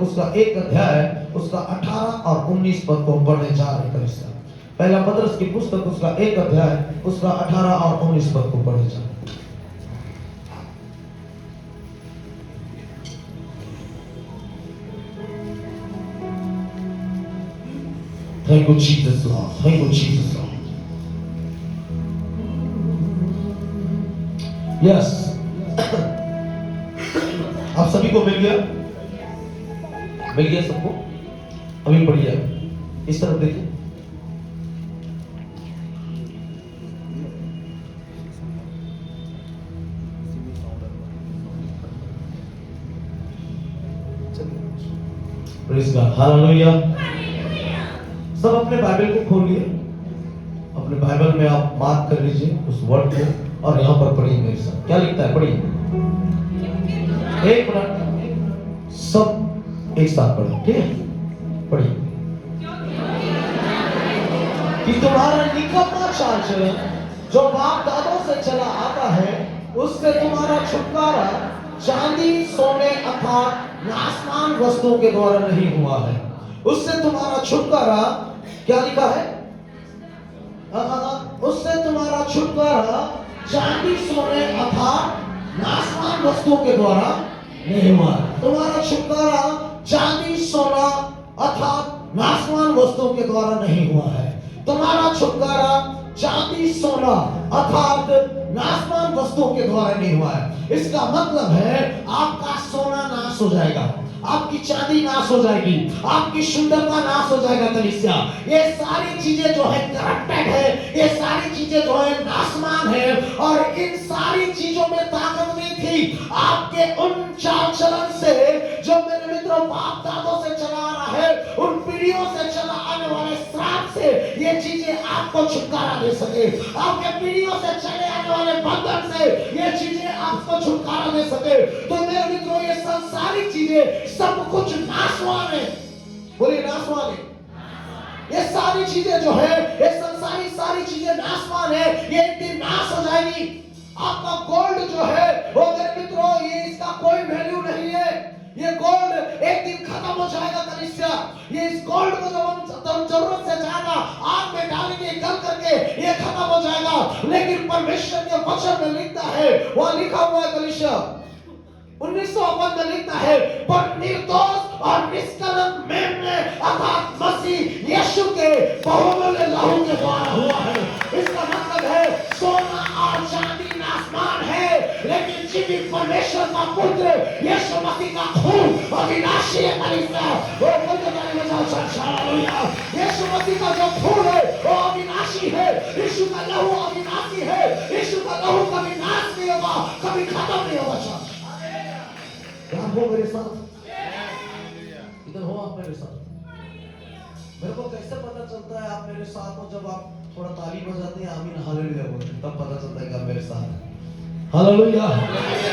उसका 1 अध्याय उसका 18 और 19 पद को हम पढ़ने जा रहे हैं। कलीसिया पहला पतरस की पुस्तक उसका 1 अध्याय उसका 18 और 19 पद को पढ़ने जा रहे हैं। Thank you Jesus Lord, thank you Jesus Lord. Yes. आप सभी को मिल गया? मिल गया सबको? अभी पढ़िए, इस तरफ देखिए। Praise God, Hallelujah. सब अपने बाइबल को खोल लिए, अपने बाइबल में आप मार्क कर लीजिए उस वर्ड को और यहाँ पर पढ़िए मेरे साथ। क्या लिखता है? पढ़िए, 1 मिनट सब एक साथ पढ़िए, ठीक है? पढ़िए कि तुम्हारा निकम्मा चाल चलन जो बाप दादों से चला आता है, उससे तुम्हारा छुटकारा चांदी सोने अर्थात नाशवान वस्तुओं के द्वारा नहीं हुआ है। उससे तुम्हारा छुटकारा, क्या लिखा है? उससे तुम्हारा छुटकारा चांदी सोने अर्थात नाशवान वस्तुओं के द्वारा नहीं हुआ है। तुम्हारा छुटकारा चांदी सोना अर्थात नाशवान वस्तुओं के द्वारा नहीं हुआ है। तुम्हारा छुटकारा चांदी सोना अर्थात नाशवान वस्तुओं के द्वारा नहीं हुआ है। इसका मतलब है आपका सोना नाश हो जाएगा, आपकी चांदी नाश हो जाएगी, आपकी सुंदरता नाश हो जाएगा। कलीसिया, ये सारी चीजें जो है करप्टेड है, ये सारी चीजें जो है नाशवान है, और इन सारी चीजों में ताकत नहीं थी आपके उन चाल चलन से जो मेरे मित्रों बाप दादों से चला आ रहा है, उन पीढ़ियों से चला आने वाले श्राप से ये चीजें आपको छुटकारा दे सके, आपके पीढ़ियों से चले आने वाले बंधन से ये चीजें आपको छुटकारा दे सके। तो मेरे मित्रों ये सारी चीजें सब कुछ नाशवान है। बोलिए नाशवान है। ये सारी चीजें जो है, ये संसारी सारी चीजें नाशवान है, ये एक दिन नाश हो जाएगी। आपका गोल्ड जो है वो मेरे मित्रों ये इसका कोई वैल्यू नहीं है। ये गोल्ड एक दिन खत्म हो जाएगा। कलीसिया, ये इस गोल्ड को जब हम जरूरत से ज्यादा आग में डालेंगे गल करके ये खत्म हो जाएगा। लेकिन परमेश्वर के वचन में लिखता है, वहां लिखा हुआ है कलीसिया 19 में लिखता है, पर निर्दोष और निष्कलंक मेमने अर्थात मसीह यीशु के बहुमूल्य लहू के द्वारा हुआ है। इसका मतलब है सोना और चांदी नाशवान है, लेकिन जीवित परमेश्वर का पुत्र यीशु मसीह का खून अविनाशी है। कलीसिया, वो हालेलुया, यीशु मसीह का जो खून है वो अविनाशी है। यीशु का लहू अविनाशी है। यीशु का लहू कभी नाश नहीं होगा, कभी खत्म नहीं होगा। आप हो मेरे साथ, इधर हो आप मेरे साथ। मेरे को कैसे पता चलता है आप मेरे साथ हो? जब आप थोड़ा ताली बजाते हैं, आमीन हालेलुया बोलते हैं, तब पता चलता है कि आप मेरे साथ। Hallelujah,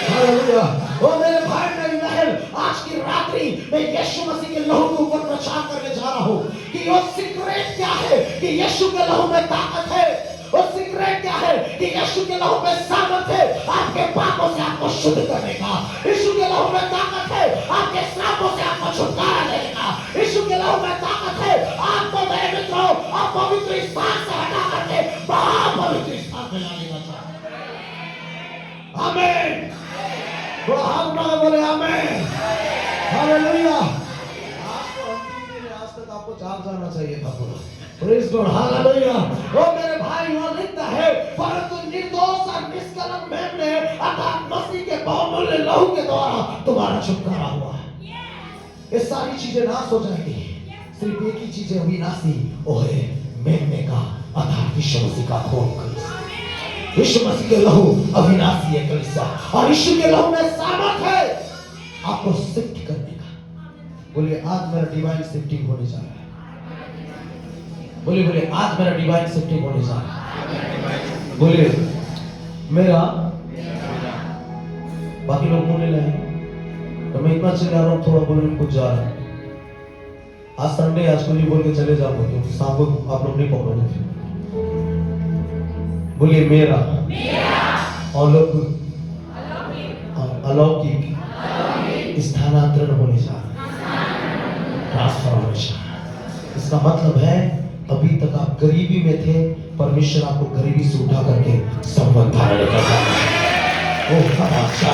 hallelujah. ओ मेरे भाई मेरी बहन, आज की रात्रि मैं यीशु मसीह के लहू के ऊपर प्रचार करने जा रहा हूँ कि वो सीक्रेट क्या है कि यीशु के लहू में ताकत है। वो सीक्रेट क्या है कि यीशु के लहू में सामर्थ्य है आपके पापों से आपको शुद्ध करने का। यीशु के लहू में ताकत है आपके श्रापों से आपको छुटकारा देने का। यीशु के लहू में ताकत है आपको मेरे मित्रों अपवित्र स्थान से हटा करके महापवित्र स्थान में लाने का। आमीन। थोड़ा हाथ उठा के बोले आमीन, हालेलुया। आज तो अंतिम दिन है, आज तक आपको जाग जाना चाहिए था पूरा। Praise God, hallelujah. ओ मेरे भाई, वहां लिखता है, परंतु निर्दोष और निष्कलंक मेमने अर्थात मसीह के बहुमूल्य लहू के द्वारा तुम्हारा छुटकारा हुआ है। ये सारी चीजें नाश हो जाएंगी, सिर्फ एक ही चीज है विनाशी, वो है मेमने का अर्थात यीशु मसीह का खून। यीशु मसीह के लहू अविनाशी है कलीसिया, और यीशु के लहू में सामर्थ है आपको शिफ्ट करने का। बोलिए आज मेरा डिवाइन शिफ्टिंग होने जा रहा है। बोलिए बोलिए आज मेरा डिवाइन शिफ्टिंग होने जा रहा है। बोलिए मेरा, बाकी लोग बोलने लगे तो मैं इतना चले आ रहा हूँ, थोड़ा बोलने कुछ जा रहा है। आज संडे, आज को नहीं बोल के चले जाओ क्योंकि शाम को आप लोग नहीं पकड़ोगे। बोलिए मेरा अलौकिक स्थानांतरण होने जा रहा है। हमेशा। इसका मतलब है अभी तक आप गरीबी में थे, परमेश्वर आपको गरीबी से उठा करके संबंध धारण कर रहा है। ओह तमाशा,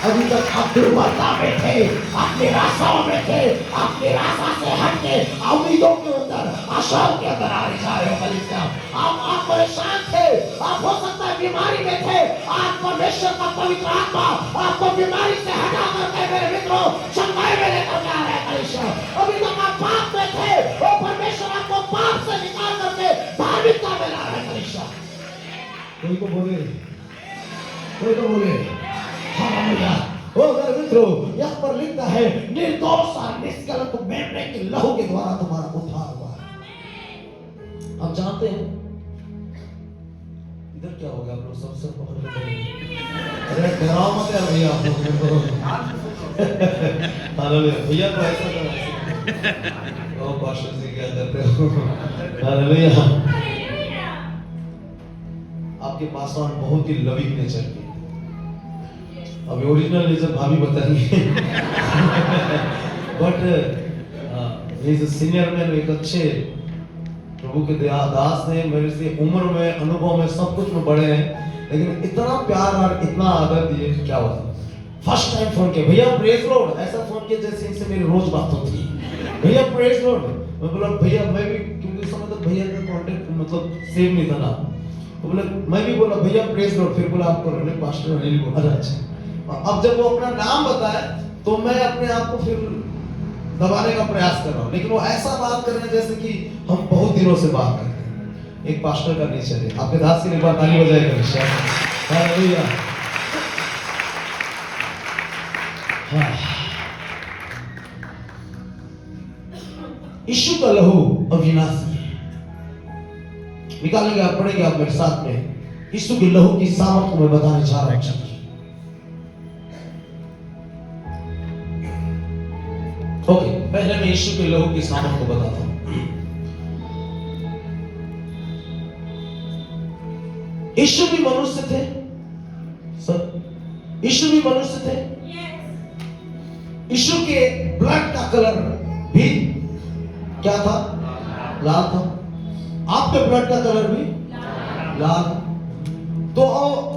अभी तक आप दुर्बलता में थे, आप निराशाओं में थे, आप निराशा से हट के उम्मीदों के अंदर, आशाओं के अंदर आ रहे हो। कलीसिया, आप परेशान थे, आप हो सकता है बीमारी में थे, आज परमेश्वर का पवित्र आत्मा आपको बीमारी से हटा करके मेरे मित्रों चंगाई में लेकर जा रहा है। कलीसिया, अभी तक आप पाप में थे, वो परमेश्वर आपको पाप से निकाल करके धार्मिकता में ला रहा है। कलीसिया, कोई तो बोले, कोई तो बोले हालेलुया। ओ मेरे मित्रों, यहाँ पर लिखता है निर्दोष और निष्कलंक मेमने के लहू के द्वारा तुम्हारा उद्धार हुआ है। आप जानते हैं इधर क्या हो गया? आप लोग सब पकड़ लेते, अरे डराओ मत यार भैया आप लोग। हालेलुया, भैया को ऐसा करो, ओ पास्टर जी क्या करते हो? हालेलुया। आपके पासवान बहुत ही लविंग नेचर के, अभी ओरिजिनल नेचर भाभी बताएंगे, बट इज सीनियर मैन, एक अच्छे प्रभु के दास ने, मेरे से उम्र में, अनुभव में, सब कुछ में बड़े हैं, लेकिन इतना प्यार और इतना आदर दिए, क्या होता। फर्स्ट टाइम फोन किया, भैया प्रेज लॉर्ड, ऐसा फोन किया जैसे इनसे मेरी रोज बात होती, भैया प्रेज लॉर्ड। मैं बोला भैया, मैं भी, क्योंकि उस समय तक भैया का कांटेक्ट मतलब सेव नहीं था ना, तो बोला मैं भी बोला भैया प्रेज लॉर्ड, फिर बोला आपको पास्टर अनिल बोला। अच्छा, अब जब वो अपना नाम बताए तो मैं अपने आप को फिर दबाने का प्रयास कर रहा हूँ, लेकिन वो ऐसा बात कर रहे हैं जैसे कि हम बहुत दिनों से बात करते हैं। एक पास्टर का नेचर है। आपके दास के लिए एक बार ताली बजाएगा। हालेलुया। हाँ, यीशु का लहू अविनाशी है। निकालेंगे आप, पढ़ेंगे आप मेरे साथ में। यीशु के लहू की सामर्थ को मैं बताने जा रहा हूं। ओके, पहले मैं यीशु के लहू की सामर्थ को बताता हूं। यीशु भी मनुष्य थे सर, यीशु भी मनुष्य थे। यीशु के ब्लड का कलर भी क्या था? लाल था। आपके ब्लड का कलर भी लाल। तो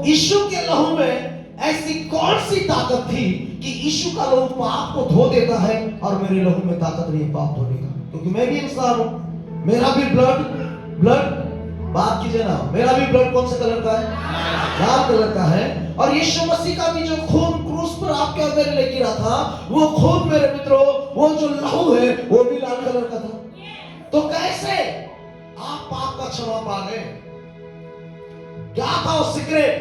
यीशु के लहू में ऐसी कौन सी ताकत थी कि यीशु का लहू पाप को धो देता है और मेरे लहू में ताकत नहीं है पाप धोने का? क्योंकि मैं भी इंसान हूं, मेरा भी ब्लड बात कीजिए ना, मेरा भी ब्लड कौन से कलर का है? लाल कलर का है। और यीशु मसीह का भी जो खून क्रूस पर आपके अंदर लेके रहा था, वो खून मेरे मित्रों, वो जो लहू है वो भी लाल कलर का था। तो कैसे आप पाप का क्षमा पा गए? क्या था वो सीक्रेट?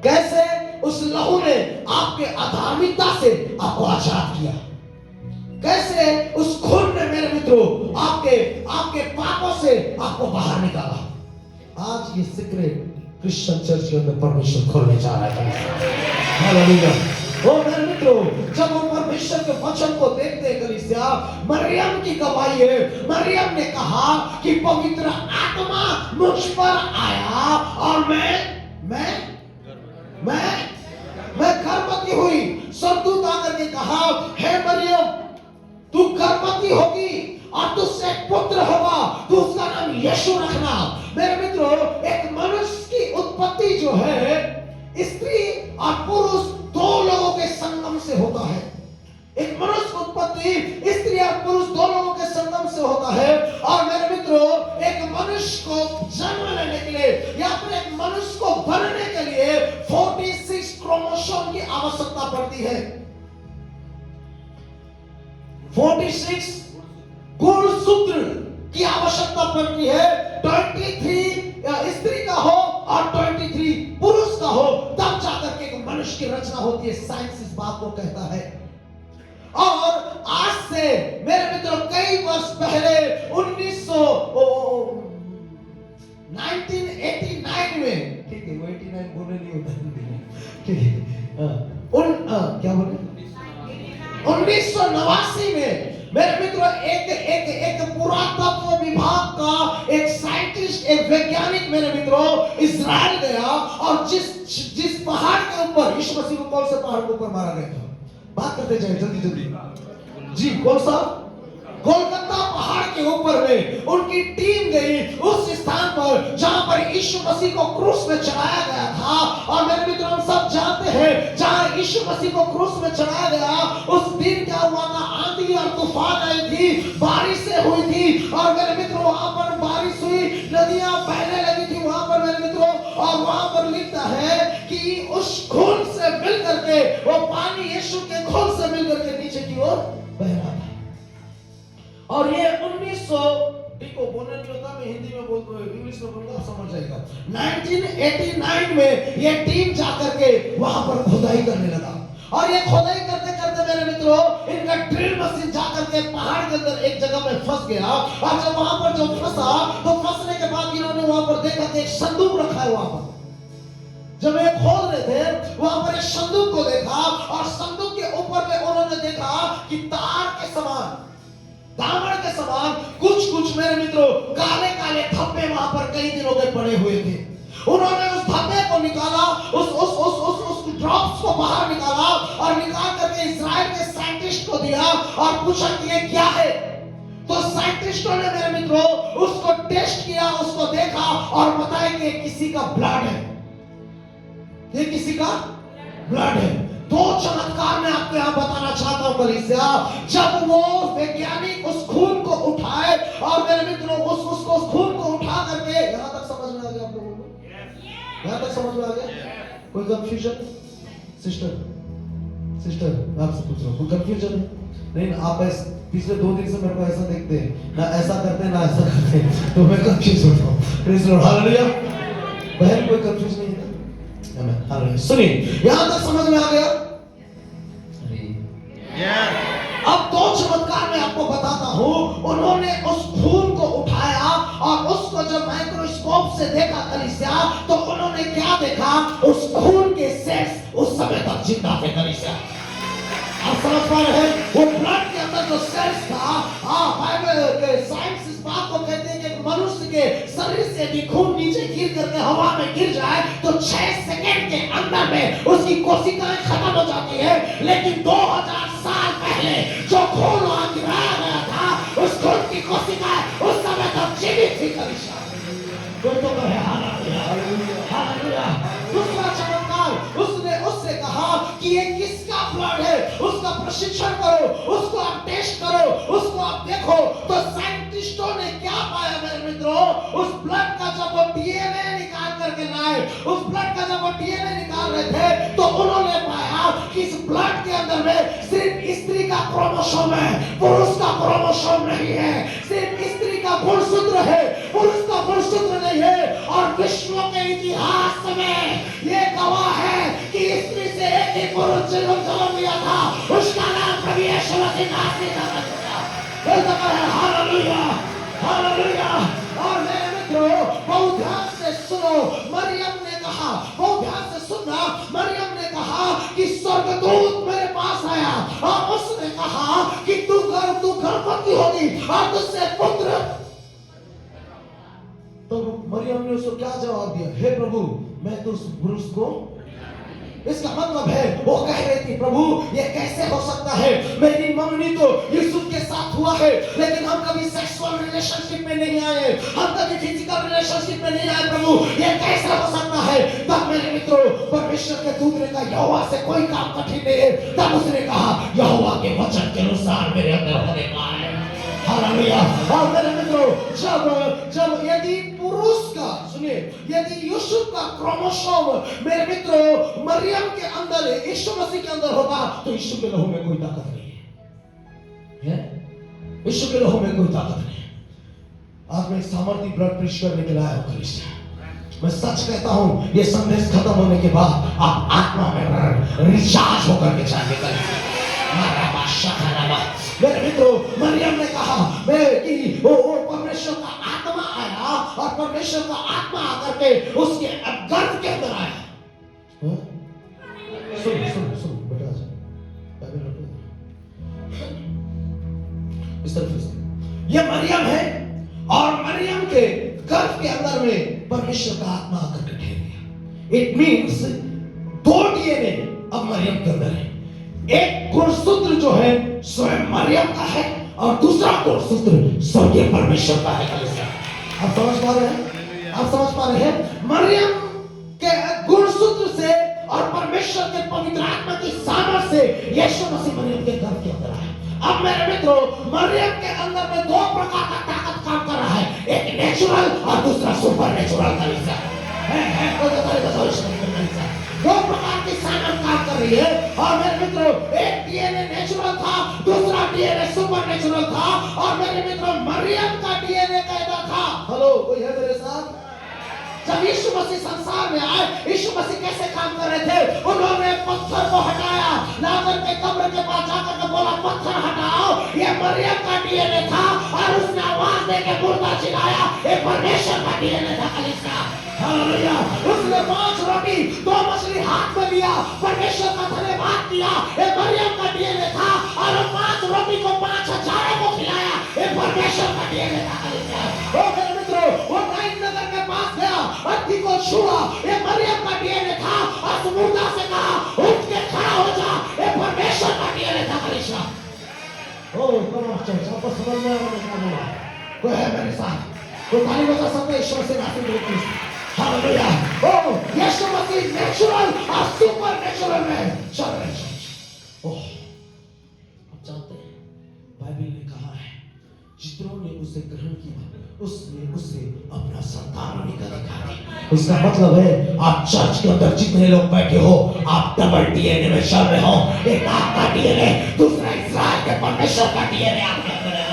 कैसे उस लहू ने आपके अधार्मिकता से आपको आजाद किया? कैसे उस खून ने मेरे मित्रों आपके पापों से आपको बाहर निकाला? आज ये सीक्रेट क्रिश्चियन चर्च के अंदर परमेश्वर खोलने जा रहा है। हालेलुया। ओ मेरे मित्रों, जब हम परमेश्वर के वचन को देखते हैं कलीसिया, मरियम की गवाही है। मरियम ने कहा कि पवित्र आत्मा मुझ पर आया और मैं गर्भवती हुई। स्वर्गदूत आकर के कहा, हे मरियम, तू गर्भवती होगी और तुझसे एक पुत्र होगा, तू उसका नाम यीशु रखना। मेरे मित्रों, एक मनुष्य की उत्पत्ति जो है, स्त्री और पुरुष दो लोगों के संगम से होता है। एक मनुष्य की उत्पत्ति स्त्री और पुरुष दो लोगों के संगम से होता है। और मेरे मित्रों, एक मनुष्य को जन्म लेने के लिए या फिर एक मनुष्य को बनने के लिए 46 क्रोमोसोम की आवश्यकता पड़ती है। 46 गुणसूत्र की आवश्यकता पड़ती है। 23 स्त्री का हो और 23 पुरुष का हो, तब जाकर के एक मनुष्य की रचना होती है। साइंस इस बात को कहता है। और आज से मेरे मित्रों कई वर्ष पहले 1989 में, ठीक है, वो 89 बोले नहीं होता, ठीक है, क्या बोले, 1989 में मेरे मित्रों एक पुरातत्व विभाग का एक साइंटिस्ट, एक वैज्ञानिक मेरे मित्रों इजराइल गया और जिस पहाड़ के ऊपर यीशु मसीह को कौन से पहाड़ के ऊपर मारा गया था? बात करते जाए जल्दी जल्दी। जी, कौन सा? गोलगत्ता पहाड़ के ऊपर में उनकी टीम गई उस स्थान पर जहां पर यीशु मसीह को क्रूस में चढ़ाया गया था। और मेरे मित्रों, हम सब जानते हैं जहां यीशु मसीह को क्रूस में चढ़ाया गया उस दिन क्या हुआ था? आंधी और तूफान आई थी, बारिशें हुई थी। और मेरे मित्रों, वहां पर बारिश हुई, नदियां बहने लगी थी वहां पर मेरे मित्रों। और वहां पर लिखता है कि उस खून से मिल करके वो पानी यीशु के खून से मिल करके नीचे की ओर बह रहा था। और ये 1900 को बोलने नहीं होता, मैं हिंदी में बोलता हूँ, इंग्लिश में बोलूंगा, आप समझ जाएगा। 1989 में ये टीम जाकर के वहां पर खुदाई करने लगा। और ये खुदाई करते करते मेरे मित्रों, इनका ड्रिल मशीन जाकर के पहाड़ के अंदर एक जगह में फंस गया। और जब वहां पर जो फंसा, तो फंसने के बाद इन्होंने वहां पर देखा कि एक संदूक रखा है वहां पर। जब ये खोल रहे थे वहां पर एक संदूक को देखा, और संदूक के ऊपर में उन्होंने देखा कि तार के समान, दामन के समान कुछ मेरे मित्रों काले काले धब्बे वहां पर कई दिनों के पड़े हुए थे। उन्होंने उस धब्बे को निकाला, उस ड्रॉप्स को बाहर निकाला, और निकाल करके इजराइल के साइंटिस्ट को दिया और पूछा कि ये क्या है। तो साइंटिस्टों ने मेरे मित्रों उसको टेस्ट किया, उसको देखा और बताया कि किसी का ब्लड है, ये किसी का ब्लड है। दो चमत्कार मैं आपको यहां बताना चाहता हूं कलीसिया। जब वो वैज्ञानिक उस खून को उठाए, और मेरे मित्रों उस खून को उठा करके, यहां तक समझ में आ गया आप लोगों को? यहां तक समझ में आ गया? कोई कंफ्यूजन? सिस्टर मैं आपसे पूछ रहा हूं, कोई कंफ्यूजन है? नहीं, आप पिछले 2 दिन से मेरे को ऐसा देखते हैं, ना ऐसा करते हैं ना ऐसा करते हैं, तो मैं कंफ्यूज होता हूं। Praise Lord, hallelujah. बहन कोई कंफ्यूज नहीं है? सुनिए, यहां तक समझ में आ गया? अब 2 चमत्कार मैं आपको बताता हूं। उन्होंने उस खून को उठाया और उसको जब माइक्रोस्कोप से देखा कलीसिया, तो उन्होंने क्या देखा? उस खून के सेल्स उस समय तक जिंदा थे कलीसिया। आप समझ पा रहे हैं? वो ब्लड के अंदर जो सेल्स था, बाइबल के साइंस इस बात को कहते हैं कि मनुष्य के शरीर से भी खून नीचे गिर करके हवा में गिर जाए तो 6 सेकंड के अंदर में उसकी कोशिकाएं खत्म हो जाती है। लेकिन 2000 साल पहले जो खून वहां गिराया गया था, उस खून की कोशिकाएं उस समय तक जीवित थी कलीसिया। कोई तो कहे हालेलुया। दूसरा चमत्कार, उससे कहा कि ये किसका ब्लड है, उसका प्रशिक्षण करो, उसको आप टेस्ट करो, उसको आप देखो। तो साइंटिस्टों ने क्या पाया मेरे मित्रों? उस ब्लड का जब वो डीएनए निकाल करके लाए, उस ब्लड का जब वो डीएनए निकाल रहे थे, तो उन्होंने पाया कि इस ब्लड के अंदर में सिर्फ स्त्री का क्रोमोसोम है, पुरुष का क्रोमोसोम नहीं है। सिर्फ स्त्री का गुणसूत्र है, पुरुष का गुणसूत्र नहीं है। और विश्व के इतिहास में ये गवाह है कि स्त्री से एक ही पुरुष जन्म लिया था, उसका नाम प्रभु यीशु मसीह नासरी था। Hallelujah, hallelujah. और मेरे मित्रों, बहुत ध्यान से सुनो, मरियम ने कहा, बहुत ध्यान से सुनना, मरियम ने कहा कि स्वर्गदूत मेरे पास आया और उसने कहा कि तू गर्भवती होगी और तुझसे पुत्र। तो मरियम ने उसको क्या जवाब दिया? हे प्रभु, मैं तो उस पुरुष को, इसका मतलब है वो कह रही थी, प्रभु ये कैसे हो सकता है? मेरी मंगनी तो यूसुफ के साथ हुआ है, लेकिन हम कभी सेक्सुअल रिलेशनशिप में नहीं आए, हम कभी फिजिकल रिलेशनशिप में नहीं आए, प्रभु ये कैसे हो सकता है? तब मेरे मित्रों, परमेश्वर के दूत ने कहा, यहोवा से कोई काम कठिन नहीं है। तब उसने कहा, यहोवा के वचन के अनुसार मेरे अंदर होने का है। हालेलुया। और मेरे मित्रों, जब यदि पुरुष का, सुनिए, यदि यूसुफ का क्रोमोसोम मेरे मित्रों मरियम के अंदर, यीशु मसीह के अंदर होगा, तो यीशु के लहू में कोई ताकत नहीं है। यीशु के लहू में कोई ताकत नहीं है। आज मैं सामर्थ्य ब्लड प्रेशर करने के लिए आया हूं कलीसिया। मैं सच कहता हूं, ये संदेश खत्म होने के बाद आप आत्मा में रिचार्ज होकर के जाएंगे कलीसिया। मेरे मित्रों, मरियम ने कहा कि वो परमेश्वर का आत्मा आया, और परमेश्वर का आत्मा आकर के उसके गर्भ के अंदर आया। सुन बेटा, इस तरफ से ये मरियम है, और मरियम के गर्भ के अंदर में परमेश्वर का आत्मा आकर के ठहर गया। इट मीन्स 2 डीएनए अब मरियम के अंदर है। एक गुणसूत्र जो है स्वयं मरियम का है, और दूसरा गुणसूत्र स्वर्गीय परमेश्वर का है कलीसिया। आप समझ पा रहे हैं? आप समझ पा रहे हैं? मरियम के गुणसूत्र से और परमेश्वर के पवित्र आत्मा की सामर्थ से यीशु मसीह मरियम के गर्भ के अंदर आया। अब मेरे मित्रों, मरियम के अंदर में दो प्रकार का ताकत काम कर रहा है, एक नेचुरल और दूसरा सुपर नेचुरल कलीसिया है। दो प्रकार की सामर्थ काम कर रही है। और मेरे मित्रों, एक डीएनए नेचुरल था, दूसरा डीएनए सुपर नेचुरल था। और मेरे मित्रों, मरियम का डीएनए कैसा था? हेलो, कोई है मेरे साथ? जब यीशु मसीह संसार में आए, यीशु मसीह कैसे काम कर रहे थे? उन्होंने पत्थर को हटाया, लाजर के कब्र के पास जाकर के बोला पत्थर हटाओ। ये मरियम का डीएनए था और उसने आवाज देकर मुर्दा चिल्लाया, ये परमेश्वर का डीएनए था कलीसिया। हालेलुया। उसने 5 रोटी 2 मछली हाथ में लिया, परमेश्वर का धन्यवाद किया, ये मरियम का डीएनए था। और 5 रोटी को 5,000 को खिलाया, ये परमेश्वर का डीएनए था कलीसिया। ओ मेरे मित्रों, वो नाइन नगर के पास गया, अर्थी को छुआ, ये मरियम का डीएनए था। और मुर्दा से कहा उठ के खड़ा हो जा, ये परमेश्वर का डीएनए था कलीसिया। ओ कमाल चर्च, आपको समझ में आ रहा है क्या बोला? कोई है मेरे साथ? कोई ताली बजा सकते हैं ईश्वर से नाते हुए? हालेलुया। ओ यीशु मसीह नेचुरल और सुपर नेचुरल में चल रहे हैं। ओह, आप जानते हैं बाइबल ने कहा है, जितनों ने उसे ग्रहण किया उसने उसे अपना संतान होने का अधिकार दिया। इसका मतलब है आप चर्च के अंदर जितने लोग बैठे हो, आप डबल डीएनए में चल रहे हो। एक आपका डीएनए, दूसरा इस्राएल के परमेश्वर का डीएनए आपके अंदर है।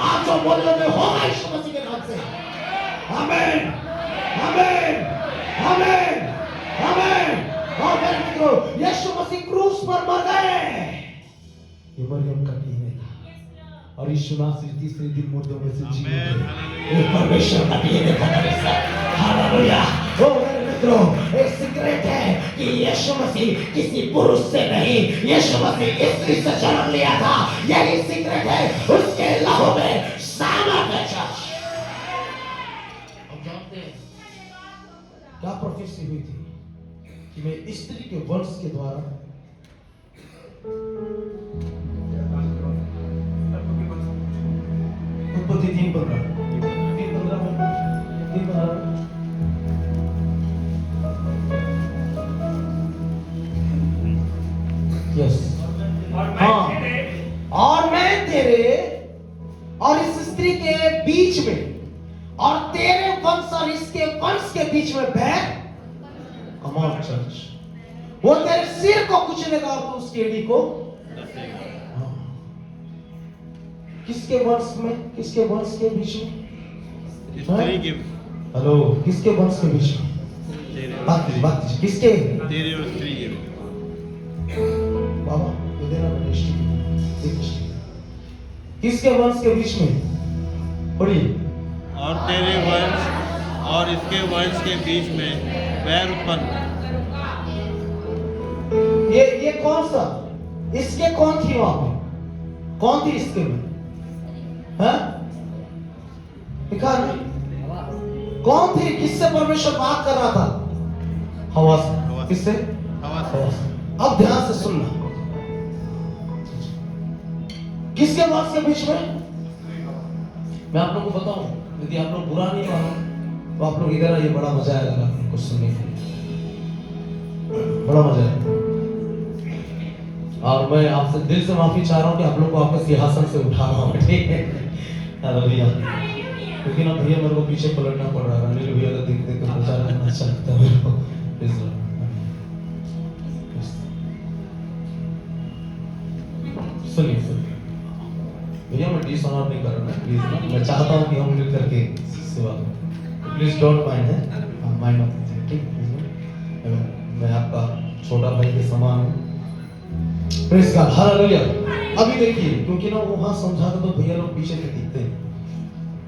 आप जो बोलोगे होगा यीशु मसीह के नाम से। आमीन, आमीन, आमीन, आमीन। और मेरे मित्रों, यीशु मसीह क्रूस पर मर गए, ये मरियम का डीएनए था। और यीशु नासरी तीसरे दिन मुर्दों में से जी उठे, ये परमेश्वर का डीएनए था। हालेलुया। ओ मेरे मित्रों, एक सीक्रेट है कि यीशु मसीह किसी पुरुष से नहीं, यीशु मसीह स्त्री से जन्म लिया था। यही सीक्रेट है, उसके लहू में सामर्थ है। क्या प्रोफेसी हुई थी कि मैं स्त्री के वंश के द्वारा उत्पत्ति 3:15 यस। हाँ, और मैं तेरे और इस स्त्री के बीच में और तेरे वंश और इसके वंश के बीच में बैठ। कमाल चर्च, वो तेरे सिर को कुचलेगा और तू उसकी एड़ी को। किसके वंश में, किसके वंश के बीच में? हेलो, किसके वंश के बीच में? बात किसके? तेरे और स्त्री के। बाबा ये देना किसके वंश के बीच में? पढ़िए। और तेरे वंश और इसके वंश के बीच में बैर उत्पन्न। ये कौन सा? इसके कौन थी वहां पे? कौन थी इसके में? हाँ? दिखा नहीं? कौन थी? किससे परमेश्वर बात कर रहा था? हवा से। किससे? हवा से। अब ध्यान से सुनना, किसके वंश के बीच में? मैं आप लोगों को बताऊं, यदि आप लोग बुरा नहीं मानो तो आप लोग इधर आइए, बड़ा मजा आएगा आप लोग को सुनने के लिए, बड़ा मजा आएगा। और मैं आपसे दिल से माफी चाह रहा हूँ कि आप लोग को आपके सिंहासन से उठा रहा हूँ, ठीक है? हालेलुया। लेकिन अब भैया मेरे को पीछे पलटना पड़ रहा है, अनिल भैया को देख देख कर प्रचार करना अच्छा लगता है मेरे को। सुनिए भैया, मैं डिसऑनर नहीं कर रहा हूँ प्लीज ना, मैं चाहता हूँ कि हम मिल करके सेवा करें, प्लीज डोंट माइंड है, माइंड मत, ठीक? मैं आपका छोटा भाई के समान हूँ। Praise God, hallelujah. अभी देखिए, क्योंकि ना वहां समझा तो भैया लोग पीछे से दिखते हैं।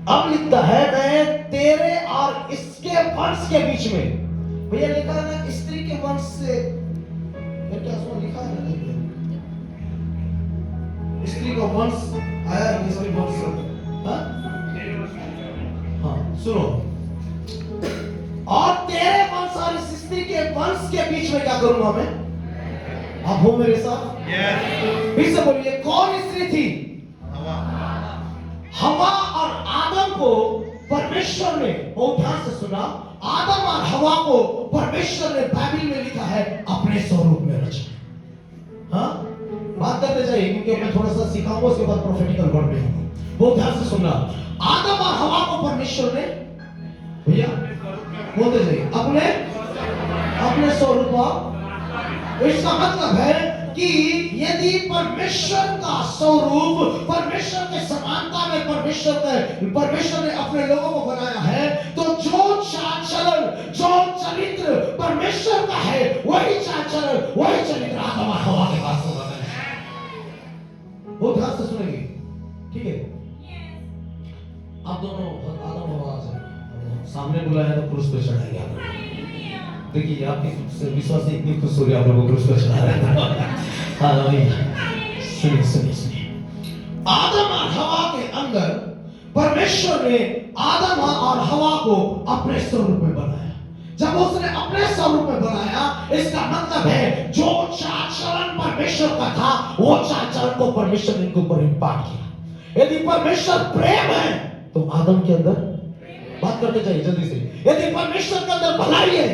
अब लिखता है मैं तेरे और इसके वंश के बीच में। भैया लिखा है ना स्त्री के वंश से, क्या उसमें लिखा है ना स्त्री का वंश आया है, किसके वंश से? हाँ सुनो, और तेरे वंश और इस स्त्री के वंश के बीच में क्या करूंगा मैं? आप हो मेरे साथ? फिर से बोलिए, कौन स्त्री थी? हवा और आदम को परमेश्वर ने, बहुत ध्यान से सुना, आदम और हवा को परमेश्वर ने बाइबल में लिखा है अपने स्वरूप में रचा। हाँ, बात करते जाइए क्योंकि मैं थोड़ा सा सिखाऊंगा, उसके बाद प्रोफेटिकल वर्ड में हूँ। बहुत ध्यान से सुनना, आदम और हवा को परमेश्वर ने, भैया बोलते जाइए, अपने स्वरूप। इसका मतलब है कि यदि परमेश्वर का स्वरूप, परमेश्वर के समानता में परमेश्वर ने अपने लोगों को बनाया है, तो जो चाल चलन, जो चरित्र परमेश्वर का है, वही चाल चलन, वही चरित्र आदम और हवा के पास होगा। बहुत ध्यान से सुनेंगे, ठीक है? आप दोनों आदम हवा आ जाएंगे, सामने बुलाया तो क्रूस पे चढ़ाएंगे आप। देखिए आपकी विश्वास से इतनी खुश हो रही है, आप लोगों को क्रूस पे चढ़ा रहे हैं। सुनिए, आदम और हवा के अंदर परमेश्वर ने आदम और हवा को अपने स्वरूप में बनाया। जब उसने अपने स्वरूप में बनाया, इसका मतलब है जो चाल चलन परमेश्वर का था, वो चाल चलन को परमेश्वर ने इनके ऊपर इम्पार्ट किया। यदि परमेश्वर प्रेम है तो आदम के अंदर, बात करते जाइए जल्दी से, यदि परमेश्वर के अंदर भलाई है,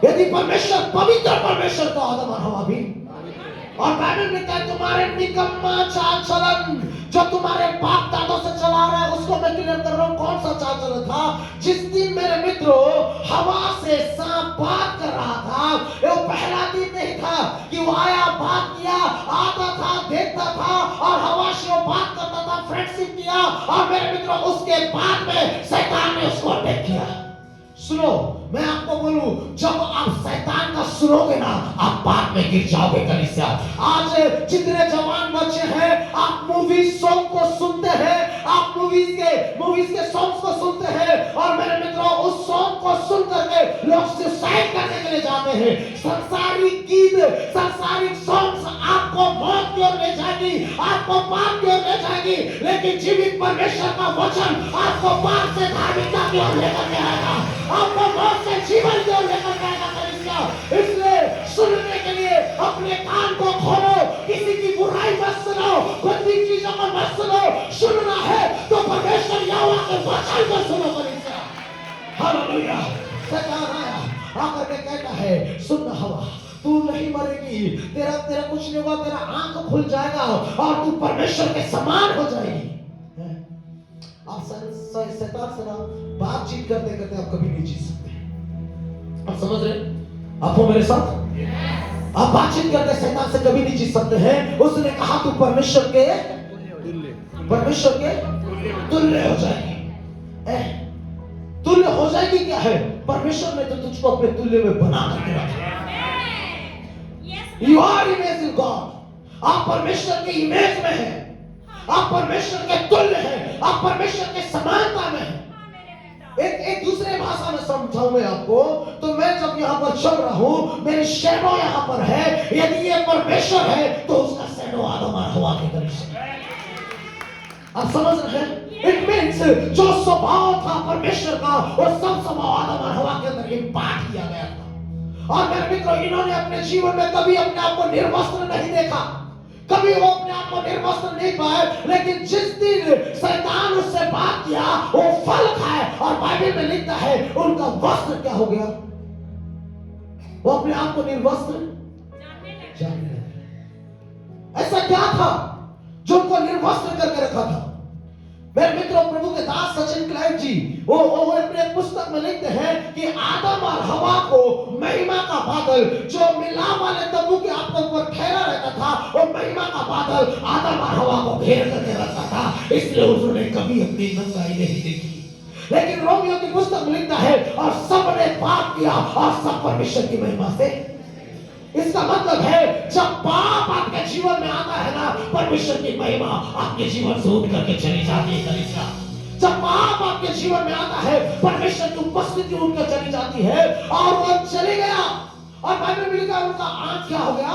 यदि परमेश्वर पवित्र परमेश्वर, तो आदम और हवा भी। और बाइबल में कहता है तुम्हारे निकम्मा चाल चलन जो तुम्हारे बाप दादों से चला रहा है, उसको मैं क्लियर कर रहा हूं। कौन सा चाल चलन था? जिस दिन मेरे मित्रों हवा से सांप बात कर रहा था, वो पहला दिन नहीं था कि वो आया, बात किया, आता था, देखता था और हवा से वो बात करता था, फ्रेंडशिप किया, और मेरे मित्रों उसके बाद में शैतान ने उसको अटैक किया। सुनो, मैं आपको बोलूं, जब आप शैतान का सुनोगे ना, आप बात में गिर जाओगे। कलीसिया, आज जितने जवान बच्चे हैं, आप मूवीज सॉन्ग को सुनते हैं, आप मूवीज के सॉन्ग्स को सुनते हैं, और मेरे मित्रों उस सॉन्ग को सुन करके लोग सुसाइड करने के लिए जाते हैं। सांसारिक गीत, सांसारिक सॉन्ग्स आपको मौत की ओर ले जाएगी, आपको पाप की ओर ले जाएगी, लेकिन जीवित परमेश्वर का वचन आपको पाप से धार्मिकता की ओर लेकर के आएगा, आपको मौत से जीवन की ओर लेकर के आएगा। इसलिए सुनने के लिए अपने कान को खोलो, किसी की बुराई मत सुनो, गंदी चीजों को मत सुनो। सुनना है तो परमेश्वर यहोवा के वचन को सुनो। हालेलुया। शैतान आया, आकर के कहता है, सुन हवा, तू नहीं मरेगी, तेरा कुछ नहीं होगा, तेरा आंख खुल जाएगा और तू परमेश्वर के समान हो जाएगी। आप शैतान से ना बातचीत करते करते आप कभी नहीं जीत सकते। आप समझ रहे? आप हो मेरे साथ? आप बातचीत करते शैतान से कभी नहीं जीत सकते हैं। उसने कहा तू परमेश्वर के तुल्य हो जाएगी। तुल्य हो जाएगी क्या है? परमेश्वर ने तो तुझको अपने तुल्य में बना करके रखा। You are image in God. आप परमेश्वर के इमेज में हैं, आप परमेश्वर के तुल्य हैं, आप परमेश्वर के समानता में हैं। एक दूसरे भाषा में समझाऊं मैं आपको, तो मैं जब यहाँ पर चल रहा हूं, मेरी शैडो यहाँ पर है। यदि ये परमेश्वर है तो उसका शैडो आदम और हवा के करीब है। आप समझ रहे हैं? इट मीन्स जो स्वभाव था परमेश्वर का, वो सब स्वभाव आदम और हवा के अंदर इम्पार्ट किया गया था। और मेरे मित्रों, इन्होंने अपने जीवन में कभी अपने आप को निर्वस्त्र नहीं देखा, कभी वो अपने आप को निर्वस्त्र नहीं पाए, लेकिन जिस दिन शैतान उससे बात किया, वो फल खाए, और बाइबल में लिखता है उनका वस्त्र क्या हो गया? वो अपने आप को निर्वस्त्र जानने लगे। ऐसा क्या था जो उनको निर्वस्त्र करके रखा था? मेरे मित्रों, प्रभु के दास सचिन क्लाइव जी वो अपने पुस्तक में लिखते हैं कि आदम और हवा को महिमा का बादल, जो मिलाप वाले तंबू के आपके ऊपर ठहरा रहता था, वो महिमा का बादल आदम और हवा को घेर करके रखता था। इसलिए उन्होंने कभी अपनी नंगाई नहीं देखी। लेकिन रोमियो की पुस्तक में लिखता है और सबने पाप किया और सब परमेश्वर की महिमा से। इसका मतलब है जब पाप आपके जीवन में आता है ना, परमेश्वर की महिमा आपके जीवन से उठ करके चली जाती है। कलीसिया, जब पाप आपके जीवन में आता है, परमेश्वर की उपस्थिति उठकर चली जाती है, और वो चले गया। और बाइबल में लिखा उनका आंख क्या हो गया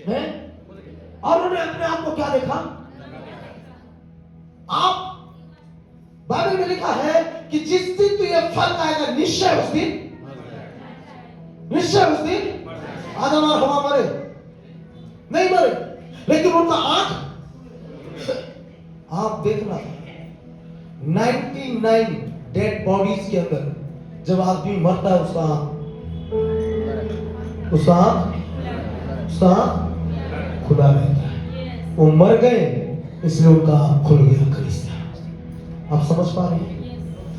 है? और उन्होंने अपने आप को क्या देखा? आप बाइबल में लिखा है कि जिस दिन तू ये फल खाएगा, निश्चय उस दिन आदम और हवा मरे नहीं मरे, लेकिन उनका आंख आप देखना 99 डेड बॉडीज के अंदर जब आदमी मरता है उसका खुला रहता है। वो मर गए इसलिए उनका आँख खुल गया। क्रिस्ता आप समझ पा रहे हैं?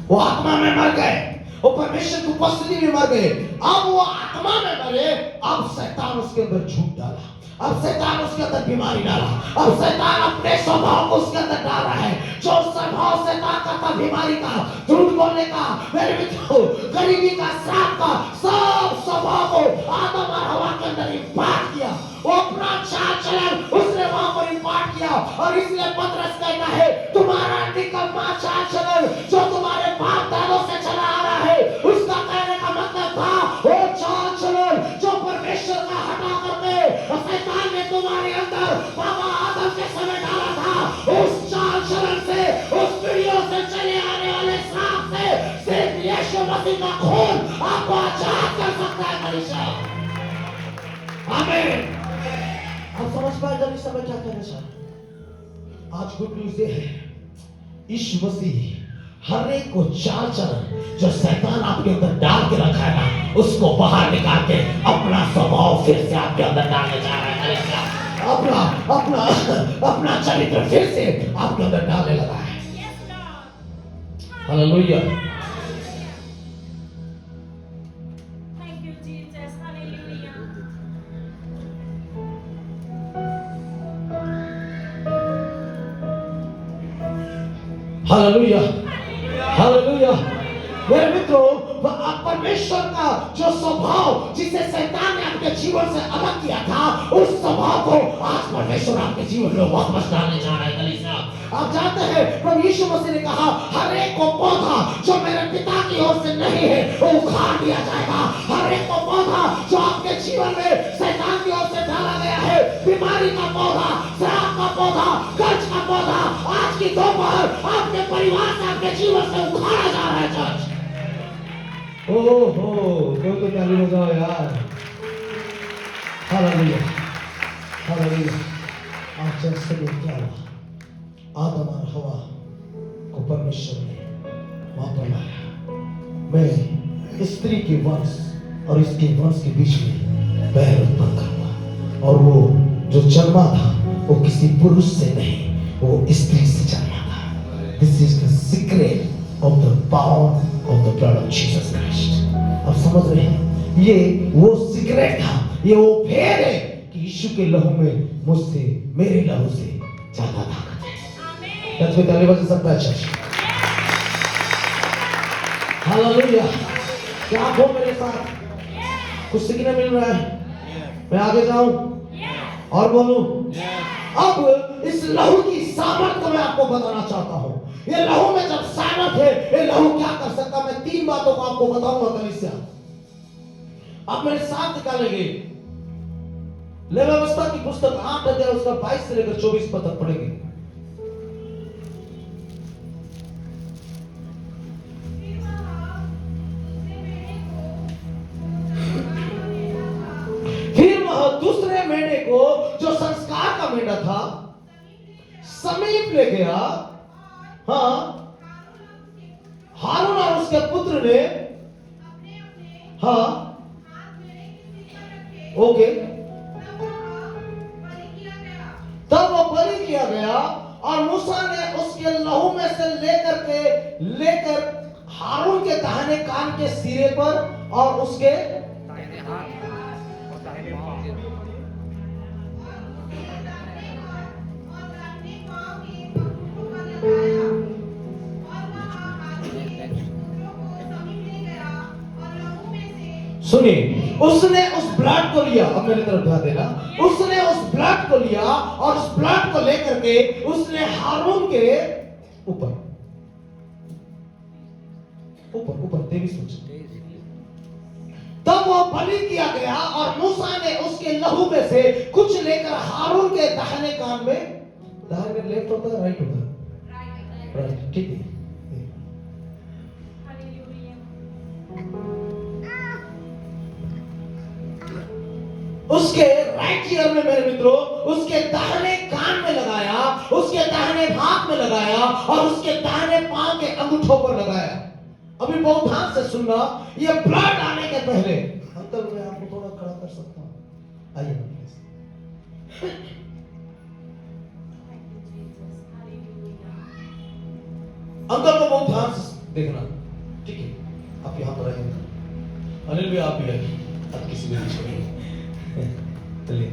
वो आत्मा में मर गए, वो परमेश्वर की उपस्थिति में मर गए। अब वो आत्मा में मरे, अब शैतान उसके अंदर झूठ डाला, अब शैतान उसके अंदर बीमारी डाला, अब शैतान अपने स्वभाव को उसके अंदर डाल रहा है। जो स्वभाव शैतान का था, बीमारी का, झूठ बोलने का, मेरे मित्रों गरीबी का, श्राप का, सब स्वभाव को आदम और हवा के अंदर इम्पार्ट किया। वो अपना चाल चलन उसने वहां पर इम्पार्ट किया। और इसलिए पतरस कहता है तुम्हारा निकम्मा चाल चलन जो तुम्हारे बाप दादों से चला आ रहा है, उसका कहने का मतलब था वो चाल चलन जो परमेश्वर का हटा करके शैतान ने तुम्हारे अंदर बाबा आदम के समय डाला था, उस चाल चलन से, उस पीढ़ियों से चले आने वाले श्राप से सिर्फ यीशु मसीह का खून आपको आजाद कर सकता है। मनीषा आमीन। आप समझ पाए जब इस समय क्या कहना चाहते? आज गुड न्यूज ये है, यीशु मसीह हर एक को चाल चलन जो शैतान आपके अंदर डाल के रखा है ना, उसको बाहर निकाल के अपना स्वभाव फिर से आपके अंदर डालने जा रहा है। अपना अपना अपना चरित्र फिर से आपके अंदर डालने लगा है। Hallelujah. Thank you, Jesus. Hallelujah. Hallelujah, hallelujah. मेरे मित्रों, परमेश्वर का जो स्वभाव जिसे शैतान ने आपके जीवन से अलग किया था, उस स्वभाव को आज परमेश्वर आपके जीवन में वापस डालने जा रहा है। कलीसिया आप जानते हैं प्रभु यीशु मसीह ने कहा हर एक को पौधा जो मेरे पिता की ओर से नहीं है वो उखाड़ दिया जाएगा। हर एक को पौधा जो आपके जीवन में शैतान की ओर से डाला गया है, बीमारी का पौधा, श्राप का पौधा, कर्ज का पौधा, आज की दोपहर आपके परिवार से, आपके जीवन से उखाड़ा जा रहा है। चर्च ओहो, कोई तो ताली बजाओ यार। Hallelujah, hallelujah. आज चर्च से क्या हुआ? आदम और हवा को परमेश्वर ने वहां पर लाया। मैं स्त्री के वंश और इसके वंश के बीच में बैर उत्पन्न करूंगा, और वो जो जन्मा था वो किसी पुरुष से नहीं, वो स्त्री से जन्मा था। This is the secret of the power of the blood of Jesus Christ. आप समझ रहे हैं? ये वो सीक्रेट था, ये वो भेद है कि यीशु के लहू में मुझसे, मेरे लहू से ज्यादा ताकत है। चर्च में ताली बजा सकता है चर्च? हालेलुया। क्या आप हो मेरे साथ? कुछ सीखने मिल रहा है? मैं आगे जाऊं और बोलूं? अब इस लहू की सामर्थ को मैं आपको बताना चाहता हूं। ये लहू में जब सामर्थ है, ये लहू क्या कर सकता? मैं 3 बातों को आपको बताऊंगा। कलीसिया अब मेरे साथ निकालेंगे लेवी व्यवस्था की पुस्तक 8 अध्याय उसका 22 से लेकर 24 पद तक पढ़ेंगे। दूसरे मेढ़े को जो संस्कार का मेढ़ा था समीप ले गया। हाँ, हारून और उसके पुत्र ने, हाँ ओके, तब वो बलि किया गया और मूसा ने उसके लहू में से लेकर हारून के दाहिने कान के सिरे पर और उसके सुनिए, उसने उस ब्लड को लिया। अब मेरी तरफ ध्यान देना। उसने उस ब्लड को लिया और उस ब्लड को लेकर के उसने हारून के ऊपर देवी सोच, तब वो बलि किया गया और मूसा ने उसके लहू में से कुछ लेकर हारून के दाहिने कान में, दाहिने लेफ्ट होता है राइट होता है राइट, ठीक है, उसके राइट ईयर में मेरे मित्रों उसके दाहिने कान में लगाया, उसके दाहिने हाथ में लगाया और उसके दाहिने पांव के अंगूठों पर लगाया। अभी बहुत ध्यान से सुनना, ये ब्लड आने के पहले, अंकल मैं आपको थोड़ा खड़ा कर सकता हूं, आइए ना प्लीज। अंकल को बहुत ध्यान से देखना, ठीक है? आप यहाँ पर आइए, अनिल भी आप भी आइए, आप किसी भी छोड़िए, चलिए।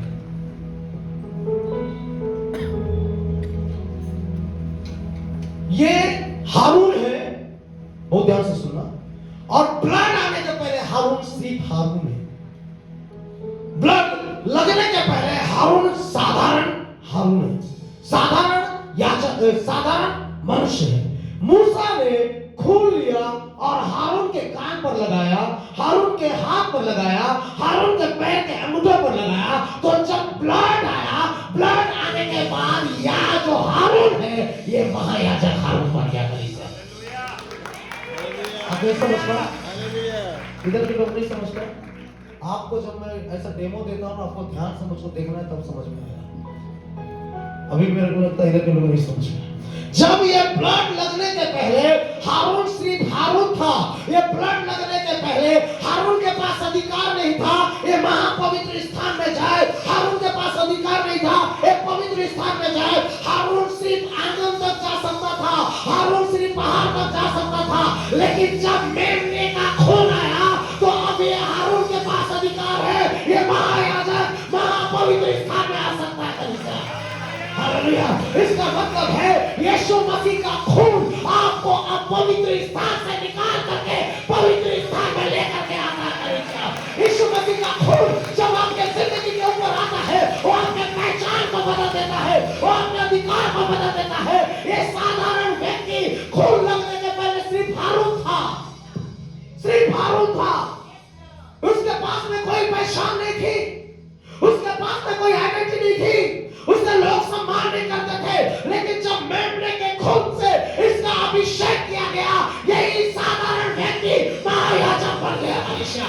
ये हारून है, बहुत ध्यान से सुनना, और ब्लड आने के पहले हारून सिर्फ हारून है। ब्लड लगने के पहले हारून साधारण हारून है, साधारण याजक, साधारण मनुष्य है। मूसा ने खून लिया और हारून के कान पर लगाया, हारून के हाथ पर लगाया, हारून के पैर के अंगूठों पर लगाया। तो जब ब्लड आया, ब्लड आने के बाद यह जो हारून है, ये महायाजक हारून बन गया। आप ये समझ पा? इधर के लोग नहीं समझ पाए। आपको जब मैं ऐसा डेमो देता हूँ ना, आपको ध्यान से मुझको देखना है, तब समझ में आएगा। अभी मेरे को लगता है इधर के लोग नहीं समझ पाए। जब ये ब्लड लगने के पहले हारून सिर्फ हारून था, ये ब्लड लगने के पहले हारून के पास अधिकार नहीं था ये महापवित्र स्थान में जाए, हारून के पास अधिकार नहीं था एक पवित्र स्थान में जाए। हारून सिर्फ आंगन तक जा सकता था, हारून सिर्फ पहाड़ तक जा सकता था, लेकिन जब मेमने का खून आया तो अब ये हारून के पास अधिकार है, ये महायाजक महापवित्र स्थान में आ सकता है। हालेलुया! इसका मतलब है यीशु मसीह का खून आपको अपवित्र स्थान से निकाल करके पवित्र स्थान में लेकर के आता है। यीशु मसीह का खून जब आपके जिंदगी के ऊपर आता है, वो आपके पहचान को बदल देता है, वो आपके अधिकार को बदल देता है। ये साधारण व्यक्ति खून लगने के पहले सिर्फ हारून था, सिर्फ हारून था। उसके पास में कोई पहचान नहीं थी, उसके पास में कोई आइडेंटिटी नहीं थी, उससे लोग सम्मान नहीं करते थे। लेकिन जब मेमने के खून से इसका अभिषेक किया गया, यही साधारण व्यक्ति महायाजक बन गया। मनुष्य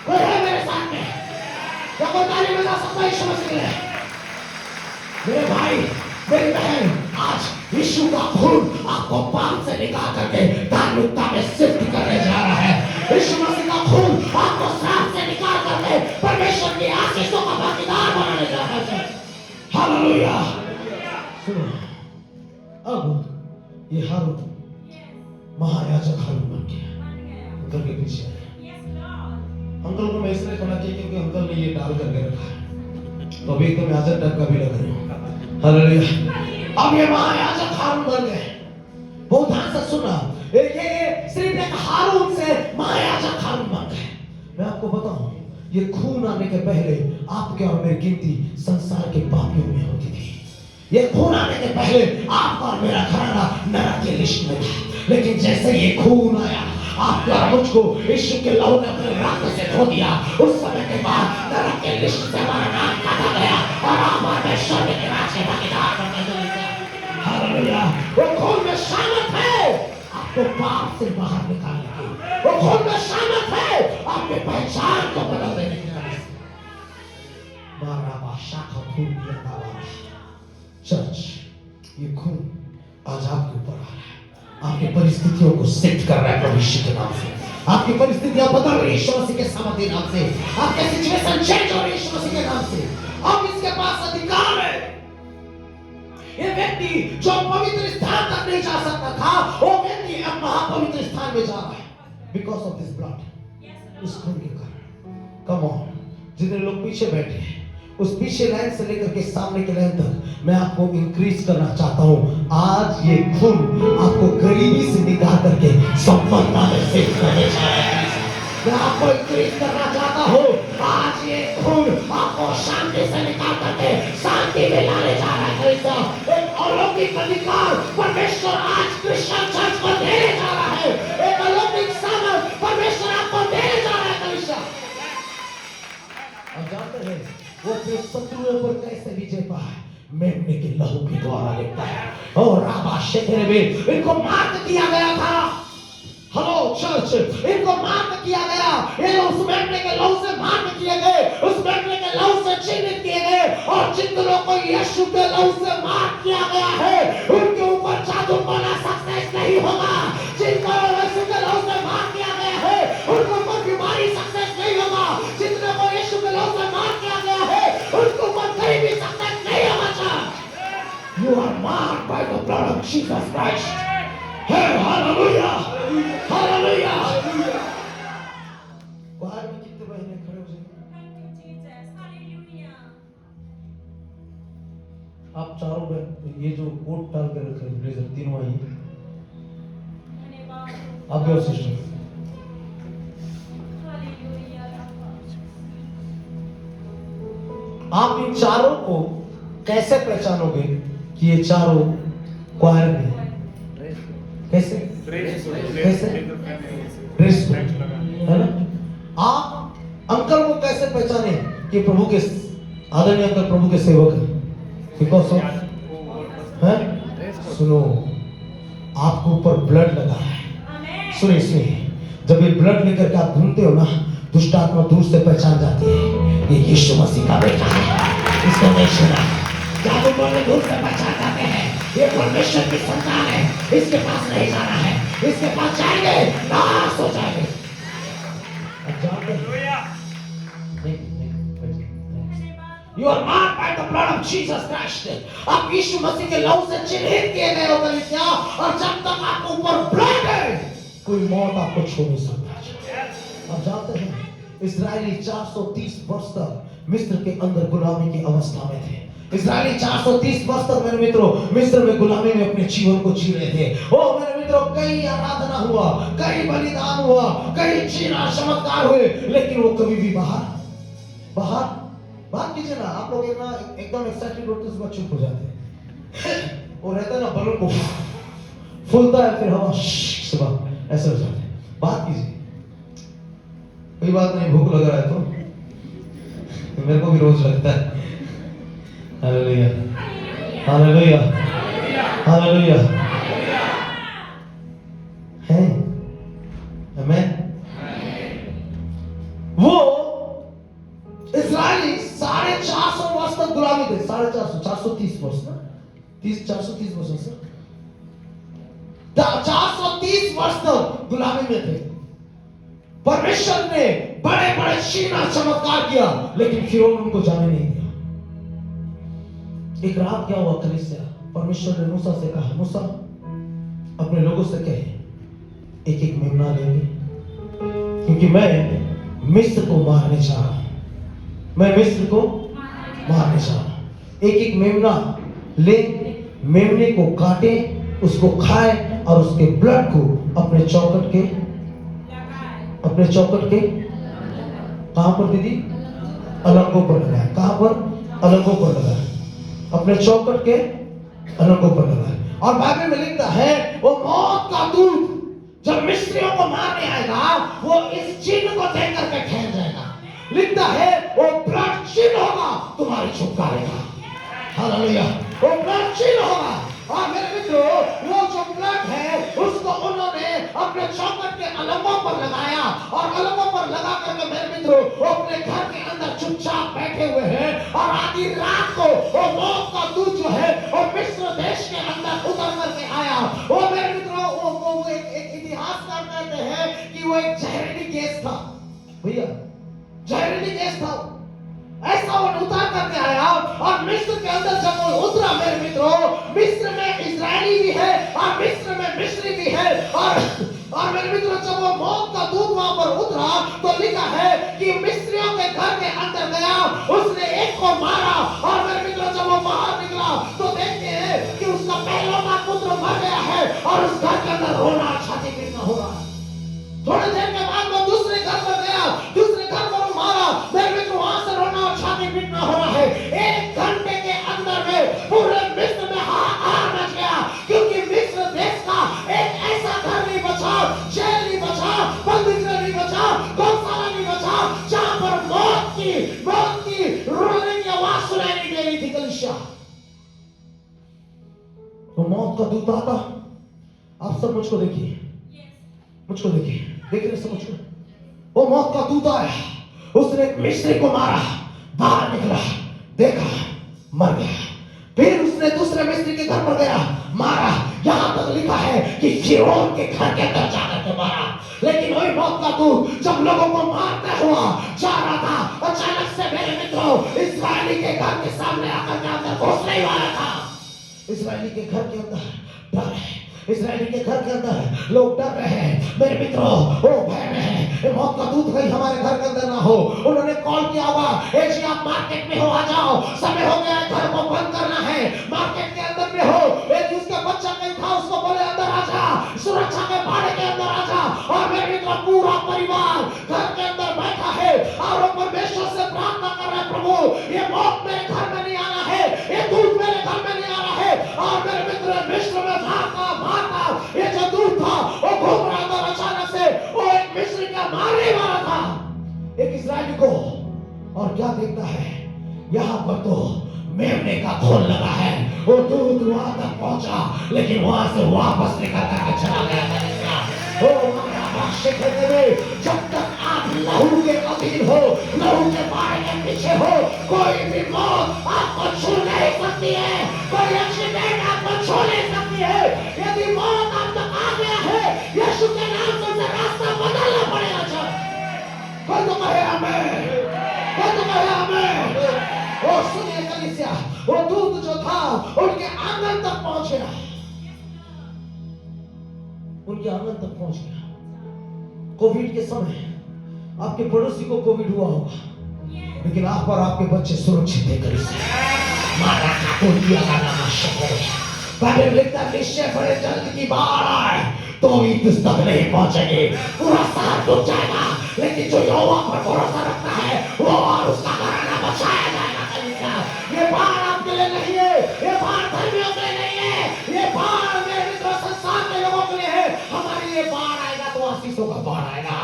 कोई है मेरे साथ में? क्या कोई ताली बजा सकता है यीशु मसीह के लिए? मेरे भाई मेरी बहन, आज यीशु का खून आपको पाप से निकाल करके धार्मिकता में सिद्ध करने जा रहा है। यीशु मसीह का खून आपको श्राप से निकाल करके परमेश्वर की आशीषों का भागीदार बनाने जा रहा है। हालेलुया! सुनो, अब ये हारून महायाजक हारून बन गया। अंकल के पीछे, अंकल को मैं इसलिए कहना चाहिए क्योंकि अंकल ने ये डाल करके रखा है, तो अभी एकदम याजक टाइप का भी लग रहे हो। हालेलुया! अब ये महायाजक हारून बन गए। बहुत ध्यान से सुनना, ये सिर्फ एक हारून से महायाजक हारून बन गए। मैं आपको बताऊं, ये खून आने के पहले आपके और मेरी गिनती संसार के पापियों में होती थी। ये खून आने के पहले आपका और मेरा घराना नरक की लिस्ट में था। लेकिन जैसे ये खून आया, आपके और मुझको यीशु के लहू ने अपने रक्त से धो दिया, उस समय के बाद नरक की लिस्ट से हमारा नाम काटा गया और हमारे स्वर्ग के राज के भागीदार बनने लगे। हालेलुया! वो खून में सामर्थ है आपको पाप से बाहर निकालने की, वो खून में सामर्थ है आपके पहचान को बदल देने की। चर्च, ये खून आज आपके ऊपर आ रहा है, आपकी परिस्थितियों को सेट कर रहा है प्रभु यीशु के नाम से। आपकी परिस्थितियां बदल रही है यीशु मसीह के सामर्थ्य नाम से, आपके सिचुएशन चेंज हो रही है यीशु मसीह के नाम से। अब इसके पास अधिकार है। ये व्यक्ति जो पवित्र स्थान तक नहीं जा सकता था, वो व्यक्ति अब महापवित्र स्थान में जा रहा है, बिकॉज ऑफ दिस ब्लड, इस खून के कारण। कम ऑन, जितने लोग पीछे बैठे हैं, उस पीछे लाइन से लेकर के सामने के लाइन तक मैं आपको इंक्रीज करना चाहता हूं। आज ये खून आपको गरीबी से निकाल करके संपन्नता में शिफ्ट करने जा रहा है। मैं आपको इंक्रीज करना चाहता हूं। आज ये खून आपको शांति से निकाल करके शांति में लाने जा रहा है। एक अलौकिक अधिकार परमेश्वर आज क्रिश्चियन चर्च को देने जा रहा है। एक अलौकिक सामर्थ परमेश्वर आपको देने जा रहा है। आप जानते हैं वो अपने शत्रुओं पर कैसे विजय पाया? मेमने के लहू के द्वारा लिखता है। और राबा शेखरे में इनको मार दिया गया था। हेलो चर्च, चर्च, इनको मार किया गया, ये लोग उस मेमने के लहू से मार किए गए, उस मेमने के लहू से चिन्हित किए गए, और जिन लोगों को यीशु के लहू से मार किया गया है उनके ऊपर जादू टोना सक्सेस नहीं होगा। जिनको यीशु के लहू से मार किया गया है उनको ऊपर बीमारी सक्सेस नहीं होगा। जितने को यीशु के लहू से मार किया गया है उनको ऊपर कहीं भी सक्सेस नहीं होगा। You are marked by the blood of Jesus Christ. Hey, hallelujah, hallelujah. बाहर में कितने बहने खड़े हो जाएंगे? Thank you, Jesus. Hallelujah. आप चारों बहन ये जो कोट डाल कर रखे हैं, ब्लेजर तीनों आई, धन्यवाद। आप भी और सिस्टर Hallelujah. आप इन चारों को कैसे पहचानोगे कि ये चारों क्वायर में हैं? कैसे कैसे ड्रेस है ना? आप अंकल को कैसे पहचाने कि प्रभु के आदरणीय अंकल प्रभु के सेवक हैं? बिकॉज ऑफ है, सुनो, आपको ऊपर ब्लड लगा है। Amen. सुनिए सुनिए, जब ये ब्लड लेकर के आप घूमते हो ना, दुष्ट आत्मा दूर से पहचान जाती है ये यीशु मसीह का बेटा है, इसको नहीं सुना। जादू टोने दूर से पहचान जाते हैं ये परमेश्वर की संतान है, इसके पास नहीं जाना है, इसके पास जाएंगे नाश हो जाएंगे। अब जानते हैं? You are marked by the blood of Jesus Christ. आप यीशु मसीह के लहू से चिन्हित किए गए हो कलीसिया, और जब तक आपको ऊपर ब्लड है कोई मौत आपको छू नहीं सकता। आप जानते हैं इस्राएली 430 वर्ष तक मिस्र के अंदर गुलामी की अवस्था में थे। इस्राएली 430 वर्ष तक मेरे मित्रों मिस्र में गुलामी में अपने जीवन को जी रहे थे। ओ मेरे मित्रों, कई आराधना हुआ, कई बलिदान हुआ, कई चीना चमत्कार हुए, लेकिन वो कभी भी बाहर बात कीजिए ना। आप लोग ना एकदम एक्साइटेड होते हैं, उसके चुप हो जाते हैं। वो रहता है ना बलून को फूलता है, फिर हवा सुबह ऐसे हो जाते हैं। बात कीजिए, कोई बात नहीं, भूख लग रहा है तो मेरे को भी रोज लगता है। हालेलुया, हालेलुया, हालेलुया है, आमेन। वो इस्राएली 450 वर्ष तक गुलामी थे। 450 430 वर्ष ना, 430 वर्ष से 430 वर्ष तक गुलामी में थे। परमेश्वर ने बड़े बड़े चीना चमत्कार किया, लेकिन फिरौन उनको जाने नहीं दिया। एक रात क्या हुआ कलीसिया, परमेश्वर ने मूसा से कहा, मूसा अपने लोगों से कहे एक एक मेमना लेंगे, क्योंकि मैं मिस्र को मारने जा रहा हूं, मैं मिस्र को मारने जा रहा हूं। एक एक मेमना ले, मेमने को काटे, उसको खाए, और उसके ब्लड को अपने चौखट के कहां पर दीदी? अलंगों पर लगाए। कहां पर? अलंगों पर लगाए, अपने चौखट के अलंगों पर लगाए। और बाइबल में लिखता है वो मौत का दूत जब मिस्रियों को मारने आएगा, वो इस चिन्ह को देख करके ठहर जाएगा। लिखता है वो ब्लड चिन्ह होगा तुम्हारे छुटकारे का। हालेलुया, वो ब्लड चिन्ह होगा। और मेरे मित्रों, वो जो ब्लड है उसको उन्होंने अपने चौखट के अलंगों पर लगाया, और अलंगों पर लगा करके मेरे मित्रों वो अपने घर के अंदर चुपचाप बैठे हुए हैं। और आधी रात को वो मौत का दूत जो है वो मिस्र देश के अंदर उतर करके आया। वो मेरे मित्रों वो एक इतिहासकार कहते हैं कि वो एक जहरीली गैस था। भैया, जहरीली गैस था। ऐसा वो उतर करके आया, और मिस्र के अंदर जब वो उतरा मेरे मित्रों, मिस्र में इजरायली भी है और मिस्र में मिस्री भी है। और मेरे मित्रों, जब वो मौत का दूत वहां पर उतरा तो लिखा है कि मिस्रियों के घर के अंदर गया, उसने एक को मारा। और मेरे मित्रों, जब वो बाहर निकला तो देखते हैं कि उसका पहलौठा पुत्र मर गया है, और उस घर के अंदर रोना छाती पीटना हो रहा है। थोड़ी देर के बाद वो दूसरे घर पर गया, दूसरे घर पर मारा। मेरे मित्रों, वहां से रोना और छाती पीटना हो रहा है। 1 घंटे के अंदर में पूरे मिस्र में हाहाकार मच गया, क्योंकि मिस्र देश का एक ऐसा घर नहीं बचा, जेल नहीं बचा, बंदीगृह नहीं बचा, गौशाला नहीं बचा, जहां पर मौत की रोने की आवाज सुनाई नहीं दे रही थी। कलीसिया, तो मौत का दूत आता। आप सब मुझको देखिए, मुझको देखिए। देख रहे समझो, वो मौत का दूत आया, उसने एक मिस्री को मारा, बाहर निकला, देखा, मर गया। फिर उसने दूसरे मिस्त्री के घर पर गया, मारा। यहां तक लिखा है कि फिरौन के घर के अंदर जाकर के मारा। लेकिन वही मौत का दूत जब लोगों को मारता हुआ जा रहा था, अचानक से मेरे मित्रों इस्राएली के घर के सामने आकर के अंदर घुसने ही वाला था। इस्राएली के घर के अंदर डर है, इस्राएली के घर के अंदर लोग डर रहे हैं। मेरे मित्रों, वो भय में है, मौत का दूत कहीं हमारे घर के अंदर ना हो। उन्होंने कॉल किया होगा, जी आप मार्केट में हो, आ जाओ, समय हो गया है, घर को बंद करना है। मार्केट के अंदर में हो, एक उसका बच्चा कहीं था, उसको बोले अंदर आ जा, सुरक्षा के बाड़े के अंदर आ जा। और मेरे मित्रों, पूरा परिवार घर के अंदर बैठा है और वो परमेश्वर से प्रार्थना कर रहा है, प्रभु ये मौत मेरे घर में नहीं आना है, ये दूत मेरे घर में नहीं आना है। और मेरे मित्र मिस्र में भागता ये जो दूत था वो घूम रहा था, अचानक से वो एक मिस्री का मारने वाला था एक इस्राएली को। और क्या देखता है, यहां पर तो मेमने का खोल लगा है। वो दूत वहां तक पहुंचा, लेकिन वहां से वापस निकल कर चला गया। जब तक आप लहू के अधीन हो, लहू के बारे के पीछे हो, कोई भी मौत आपको छू नहीं सकती है, कोई एक्सीडेंट आपको छू नहीं सकती है। यदि मौत आप तक आ गया है, यीशु के नाम से रास्ता बदलना पड़ेगा। कोई तो कहे आमीन, कोई तो कहे आमीन। वो सुनिए कलीसिया, वो दूत जो था उनके आंगन तक पहुंच गया, उनके आंगन तक पहुंच गया। कोविड के समय आपके पड़ोसी को कोविड हुआ होगा, लेकिन आप और आपके बच्चे सुरक्षित थे। मारा का नाम शक्र बाइबल लिखता है, निश्चय बड़े जल्द की बाढ़ आए तो भी तुझ तक नहीं पहुंचेंगे, पूरा शहर डूब जाएगा, लेकिन जो यहोवा पर भरोसा रखता है वो और उसका घराना बचाया जाएगा। ये बाढ़ आपके लिए नहीं है, ये बाढ़ धर्मियों के लिए नहीं है, ये बाढ़ मेरे मित्रों संसार के लोगों के लिए है। हमारी ये बाढ़ आएगा तो आशीषों का बाढ़ आएगा।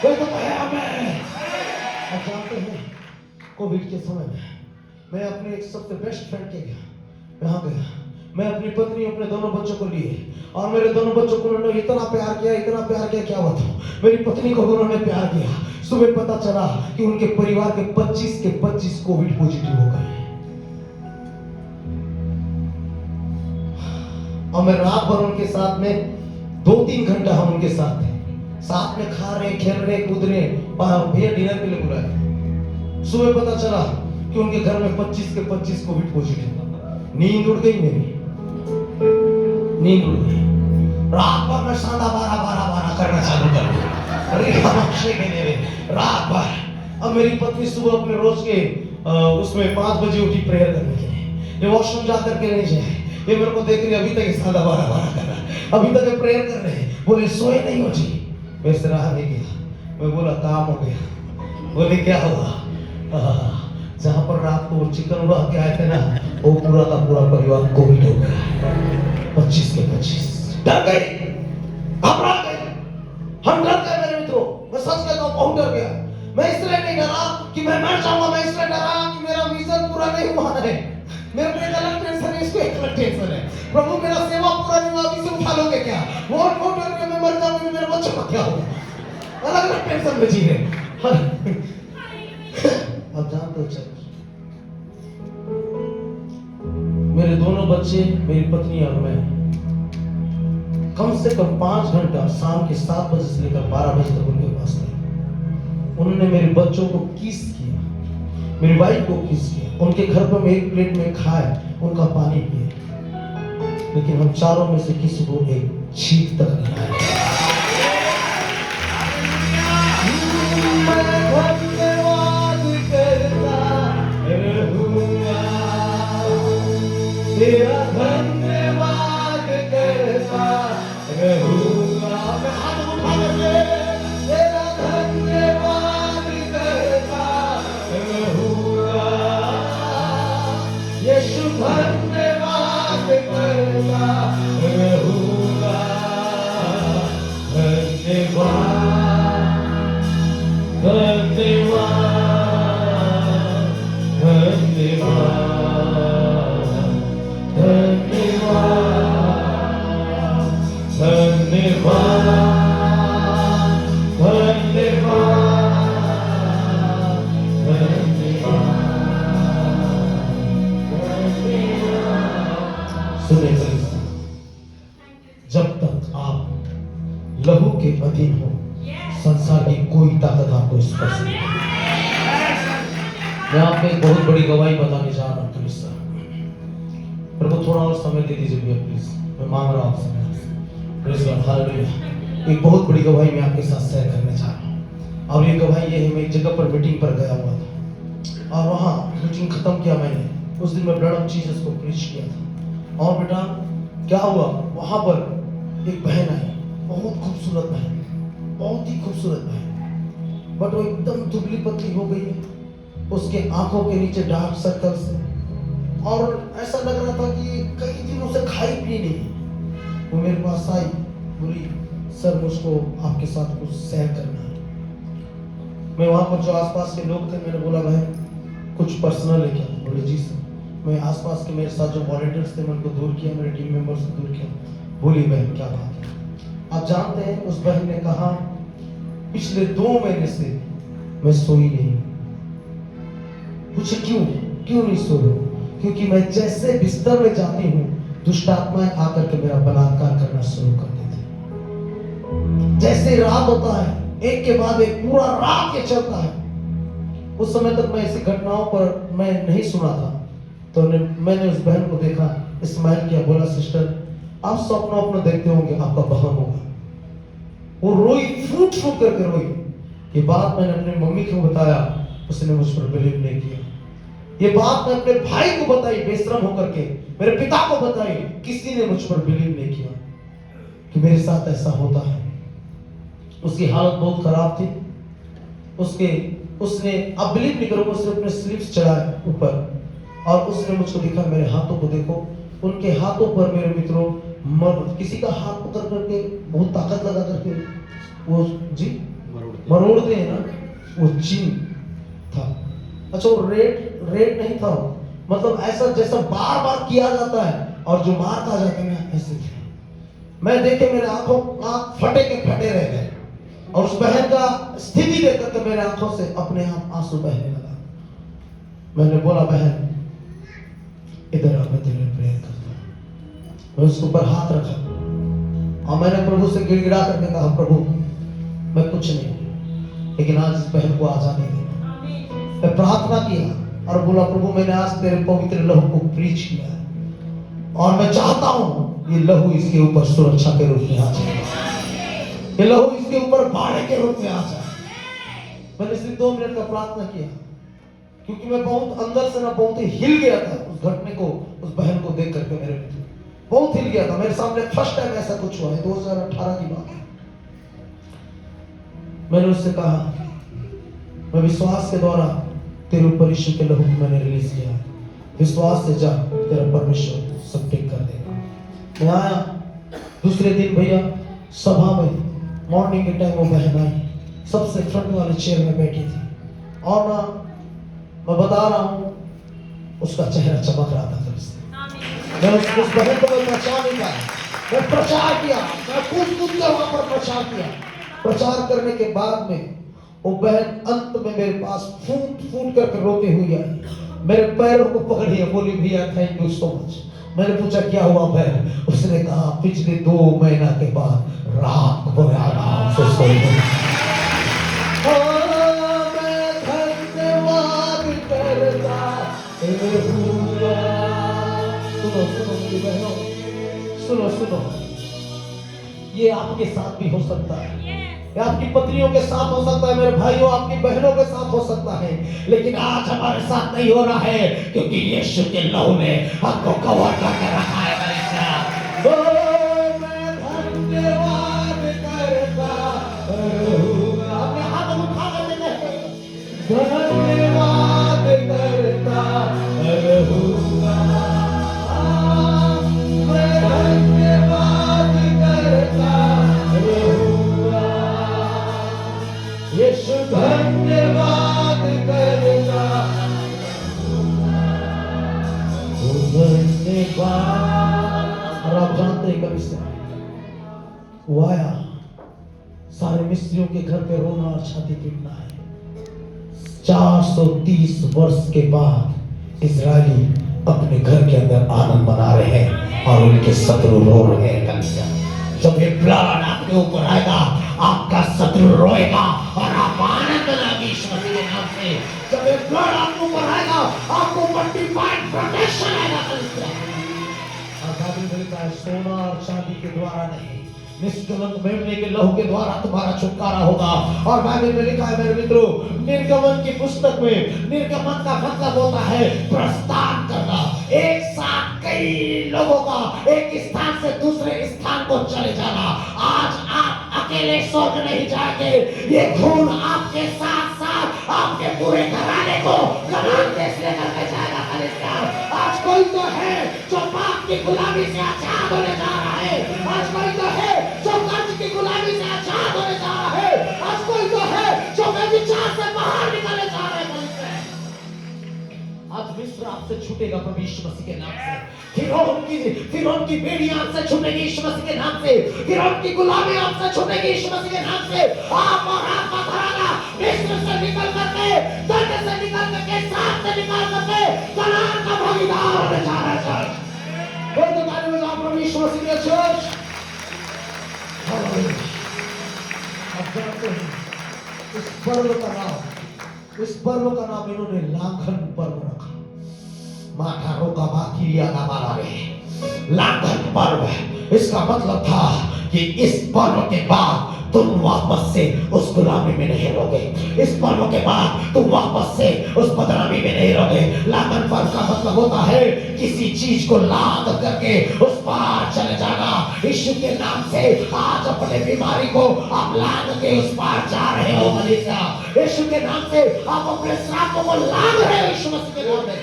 कोई तो कहे आमीन। आप जानते हैं, कोविड के समय में मैं अपने एक सबसे बेस्ट फ्रेंड के यहाँ गया। मैं अपनी पत्नी, अपने दोनों बच्चों को लिए, और मेरे दोनों बच्चं को उन्होंने इतना प्यार किया, इतना प्यार किया, क्या बताऊं। मेरी पत्नी को उन्होंने प्यार किया। सुबह पता चला कि उनके परिवार के 25 के 25 कोविड पॉजिटिव हो गए। और मैं रात भर उनके साथ में 2-3 घंटा हम उनके साथ थे, साथ में खा रहे, खेल रहे, कूद रहे, भैया डिनर के लिए बुलाए। सुबह पता चला कि उनके घर में 25 के 25 कोविड पॉजिटिव। नींद उड़ गई मेरी, नींद उड़ गई। रात भर मैं सादा बारह करना चालू कर दिया। अरे रात भर। अब मेरी पत्नी सुबह अपने रोज के उसमें 5 बजे उठी प्रेयर करने के लिए। ये वॉशरूम जा करके नहीं जाए, ये मेरे को देख रही, अभी तक सादा बारह कर रहा है, अभी तक ये प्रेयर कर रहे हैं। बोले सोए नहीं हो जी? वैसे रहा नहीं गया। मैं बोला काम हो गया। बोले क्या हुआ? जहां पर रात को चिकन उड़ा के आए थे ना, वो पूरा का पूरा परिवार कोविड हो गया। 25 के 25 डर गए, घबरा गए, हम डर गए मेरे मित्रों। मैं सच कहता हूं, बहुत डर गया। मैं इसलिए नहीं डरा कि मैं मर जाऊंगा, मैं इसलिए डरा कि मेरा विजन पूरा नहीं हुआ है। मेरे को एक अलग टेंशन है, इसको एक अलग टेंशन है। प्रभु मेरा सेवा पूरा नहीं हुआ, अभी से उठा लोगे क्या? वो डर के मैं मर जाऊंगा, मेरे बच्चों का क्या होगा? अलग अलग टेंशन में जी रहे। अब जानते हो चल, मेरे दोनों बच्चे, मेरी पत्नी और मैं कम से कम 5 घंटा शाम के 7 बजे से लेकर 12 बजे तक उनके पास रहे। उन्होंने मेरे बच्चों को किस किया, मेरी वाइफ को किस किया, उनके घर पर मैं एक प्लेट में खाए, उनका पानी पिए, लेकिन हम चारों में से किसी को एक छींक तक नहीं आया। तेरा धन्यवाद करता रहूंगा। मैं हाथ उठा करके तेरा धन्यवाद करता रहूंगा। यीशु धन्यवाद करता रहूंगा। धन्यवाद, धन्यवाद, धन्यवाद, धन्यवाद, धन्यवाद, सुनिए कलीसिया, जब तक आप लहू के अधीन हो, संसार की कोई ताकत आपको स्पर्श नहीं करेगी। मैं आपको एक बहुत बड़ी गवाही बताने जा रहा हूँ कलीसिया। प्रभु थोड़ा और समय दे दीजिए भैया प्लीज, मैं मांग रहा हूँ आपसे। Praise God, hallelujah. एक बहुत बड़ी गवाही मैं आपके साथ शेयर करने जा रहा हूँ। और ये गवाही ये है, मैं एक जगह पर मीटिंग पर गया हुआ था और वहाँ मीटिंग खत्म किया मैंने। उस दिन मैं ब्लड ऑफ जीसस को प्रीच किया था। और बेटा क्या हुआ, वहाँ पर एक बहन आई, बहुत खूबसूरत बहन, बहुत ही खूबसूरत बहन, बट वो एकदम दुबली पतली हो गई है। उसके आंखों के नीचे डार्क सर्कल्स है और ऐसा लग रहा था कि कई दिनों से खाई पी नहीं। वो मेरे पास आई, बोली सर मुझको आपके साथ कुछ शेयर करना है। मैं वहाँ पर जो आसपास के लोग थे, मैंने बोला भाई कुछ पर्सनल है क्या? बोले जी सर। मैं आसपास के मेरे साथ जो वॉलंटियर्स थे मैं उनको दूर किया, मेरे टीम मेंबर्स को दूर किया। बोली बहन क्या बात है? आप जानते हैं उस बहन ने कहा पिछले 2 महीने से मैं सोई नहीं। पूछे क्यों नहीं सोई? क्योंकि मैं जैसे बिस्तर में जाती हूँ, दुष्ट आत्माएं आकर के मेरा बलात्कार करना शुरू कर देते। जैसे रात होता है, एक के बाद एक पूरा रात ये चलता है। उस समय तक मैं ऐसी घटनाओं पर मैं नहीं सुना था। तो मैंने उस बहन को देखा, स्माइल किया, बोला सिस्टर आप स्वप्न अपना देखते होंगे, आपका बहन होगा। वो रोई, फूट करके रोई। ये बात मैंने अपनी मम्मी को बताया, उसने मुझ पर बिलीव नहीं किया। ये बात मैं अपने भाई को बताई, बेशरम होकर के मेरे पिता को बताई, किसी ने मुझ पर बिलीव नहीं किया कि मेरे साथ ऐसा होता है। उसकी हालत बहुत खराब थी। उसने अब बिलीव नहीं करोगे, उसने अपने स्लीव्स चढ़ाए ऊपर और उसने मुझको दिखा, मेरे हाथों को देखो। उनके हाथों पर मेरे मित्रों किसी का हाथ पकड़ करके बहुत ताकत लगा करके वो जी मरोड़ते हैं ना, वो चिन्ह था। अच्छा वो रेड नहीं था, मतलब ऐसा जैसा बार बार किया जाता है और जो मार खा जाते हैं ऐसे थे। मैं देखे मेरे आंख फटे के फटे रह गए और उस बहन का स्थिति देख करके मेरे आंखों से अपने आप आंसू बहने लगा। मैंने बोला बहन इधर आ, मैं तेरे लिए प्रेयर करता हूं। मैं उसके ऊपर हाथ रखा और मैंने प्रभु से गिड़गिड़ा करके कहा प्रभु मैं कुछ नहीं, लेकिन आज इस बहन को आजादी दे। मैं प्रार्थना किया और बोला प्रभु मैंने आज तेरे पवित्र लहू को प्रीच किया है और मैं चाहता हूं ये लहू इसके ऊपर सुरक्षा के रूप में आ जाए, ये लहू इसके ऊपर बाड़े के रूप में आ जाए। मैंने सिर्फ 2 मिनट का प्रार्थना किया क्योंकि मैं बहुत अंदर से ना बहुत ही हिल गया था उस घटने को, उस बहन को देख करके मेरे मित्र बहुत हिल गया था। मेरे सामने फर्स्ट टाइम ऐसा कुछ हुआ है, 2018 की बात है। मैंने उससे कहा मैं विश्वास के द्वारा तेरे ऊपर यीशु के लहू को मैंने रिलीज किया, विश्वास से जा, तेरा परमेश्वर सब ठीक कर देगा। मैं आया दूसरे दिन भैया सभा में मॉर्निंग के टाइम वो बहन आई, सबसे फ्रंट वाले चेयर में बैठी थी और ना मैं बता रहा हूँ उसका चेहरा चमक रहा था। मैं उस बहन को मैं पहचान नहीं पाया। मैं प्रचार किया, मैं कूद के वहां पर प्रचार किया। प्रचार करने के बाद में वो बहन अंत में मेरे पास फूट करके रोती हुई आई, मेरे पैरों को पकड़ी, बोली भैया थैंक यू सो मच। मैंने पूछा क्या हुआ बहन? उसने कहा पिछले 2 महीना के बाद रात को मैं आराम से सोई। सुनो, ये आपके साथ भी हो सकता है, ये आपकी पत्नियों के साथ हो सकता है, मेरे भाइयों आपकी बहनों के साथ हो सकता है, लेकिन आज हमारे साथ नहीं हो रहा है क्योंकि यीशु के लहू ने हमको कवर करके रखा है। मैं धन्यवाद करता हूं, अपने हाथ उठा कर धन्यवाद करता रहूंगा, मैं धन्यवाद करता रहूंगा, यीशु धन्यवाद करता धन्यवाद। और आप जानते हैं कभी से वो आया, सारे मिस्त्रियों के घर पे रोना और छाती पीटना है। 430 वर्ष के बाद इजरायली अपने घर के अंदर आनंद मना रहे हैं। और उनके शत्रु रो रहे हैं कलीसिया। जब ये ब्लड आपके ऊपर आएगा, आपका शत्रु रोएगा और आप आनंद मनाएंगे यीशु मसीह के नाम से। जब ये ब्लड आपके ऊपर आएगा, आपको डिवाइन प्रोटेक्शन आएगा कलीसिया। और बाइबल में लिखा है, सोना और चांदी के द्वारा नहीं, निष्कलंक मेमने के लहू के द्वारा तुम्हारा छुटकारा होगा। और बाइबल में लिखा है मेरे मित्रों, निर्गमन की पुस्तक में निर्गमन का मतलब होता है प्रस्थान करना। एक साथ कई लोगों का एक स्थान से दूसरे स्थान को चले जाना। आज आप अकेले स्वर्ग नहीं जाएंगे, ये खून आपके साथ साथ आपके पूरे घराने को कनान देश लेकर के जाएगा कलीसिया। आज कोई तो है जो पाप की गुलामी से आजाद होने जा रहा है। आज कोई तो है जो कर्ज की गुलामी से आजाद होने जा रहा है। आज कोई तो है जो व्यभिचार से बाहर निकले जा रहे हैं कलीसिया। आज मिस्र आपसे छूटेगा प्रभु यीशु मसीह के नाम से। फिरौन की बेड़ियां आपसे छूटेगी यीशु मसीह के नाम से। फिरौन की गुलामी आपसे छूटेगी यीशु मसीह के नाम से। आप और आपका घराना मिस्र से निकल करके, दंड से निकल करके, साथ से निकल करके कनान का भागीदार होने जा रहा है चर्च। बोल दो ताली बजाओ प्रभु यीशु मसीह के चर्च। अब जानते हैं इस पर्व का नाम इन्होंने लांघन पर्व रखा। माथा रोका बाकिरिया का बाला में लांघन पर्व। इसका मतलब था कि इस पर्व के बाद तुम वापस से उस गुलामी में नहीं रहोगे। इस पर्व के बाद तुम वापस से उस बदनामी में नहीं रहोगे। लांघन पर्व का मतलब होता है किसी चीज को लाद करके उस पार चले जाना। यीशु के नाम से आज अपने बीमारी को आप लाद के उस पार जा रहे हो कलीसिया। यीशु के नाम से आप अपने श्रापों को लाद रहे हो यीशु मसीह के नाम में।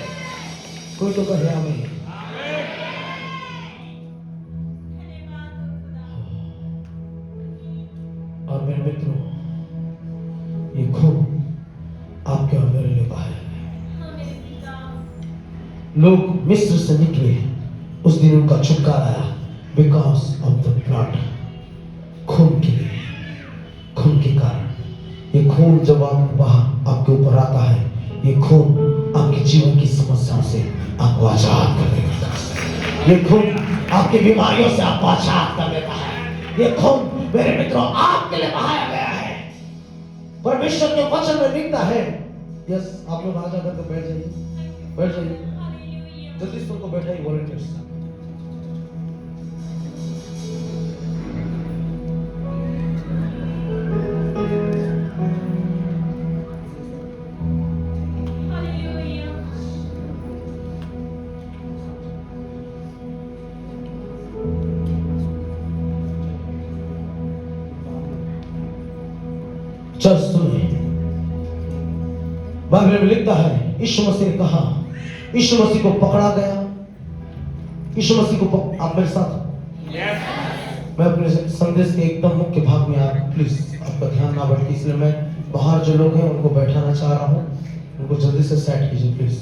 कोई तो कहे आमीन। और मेरे मित्रों, ये खून आपके और मेरे लिए बहाया है। लोग मिस्र से निकले, उस दिन उनका छुटकारा आया बिकॉज ऑफ द ब्लड। खून के लिए, खून के कारण। ये खून जब आपके ऊपर आता है, ये खून आपके जीवन की समस्याओं से आपको आजाद कर देता है। ये खून आपकी बीमारियों से आपको आजाद कर देता है। ये खून मेरे मित्रों आपके लिए बहाया गया है। परमेश्वर के वचन में लिखता है। यस, आप लोग आजा करके बैठ जाइए, बैठ जाइए जल्दी से उनको बैठाइए वॉलंटियर्स। चर्च सुनिए, बाइबल में लिखता है यीशु मसीह ने कहा, यीशु मसीह को पकड़ा गया। यीशु मसीह को आप मेरे साथ मैं अपने संदेश के एकदम मुख्य भाग में प्लीज आपका ध्यान ना भटके, इसलिए मैं बाहर जो लोग हैं उनको बैठाना चाह रहा हूं। उनको जल्दी से सेट कीजिए प्लीज।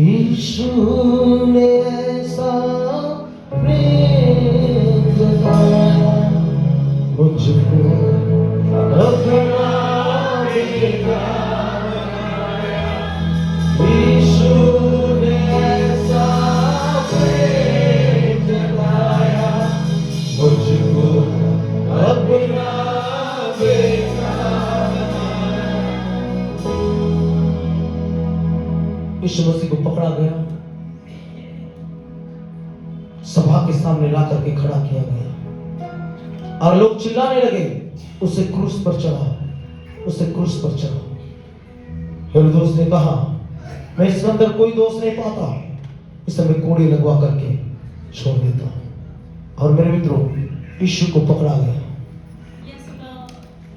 यीशु ने ऐसा प्रेम जताया मुझको अपना बेटा बनाया। यीशु ने ऐसा प्रेम जताया मुझको अपना बेटा बनाया। यीशु मसीह को पकड़ा गया, सभा के सामने ला करके खड़ा किया गया और लोग चिल्लाने लगे, उसे क्रूस पर चढ़ाओ, उसे क्रूस पर चढ़ाओ। हेरोदेस ने कहा, मैं इसके अंदर कोई दोष नहीं पाता, इसे मैं कोड़े लगवा करके छोड़ देता हूं। और मेरे मित्रों, यीशु को पकड़ा गया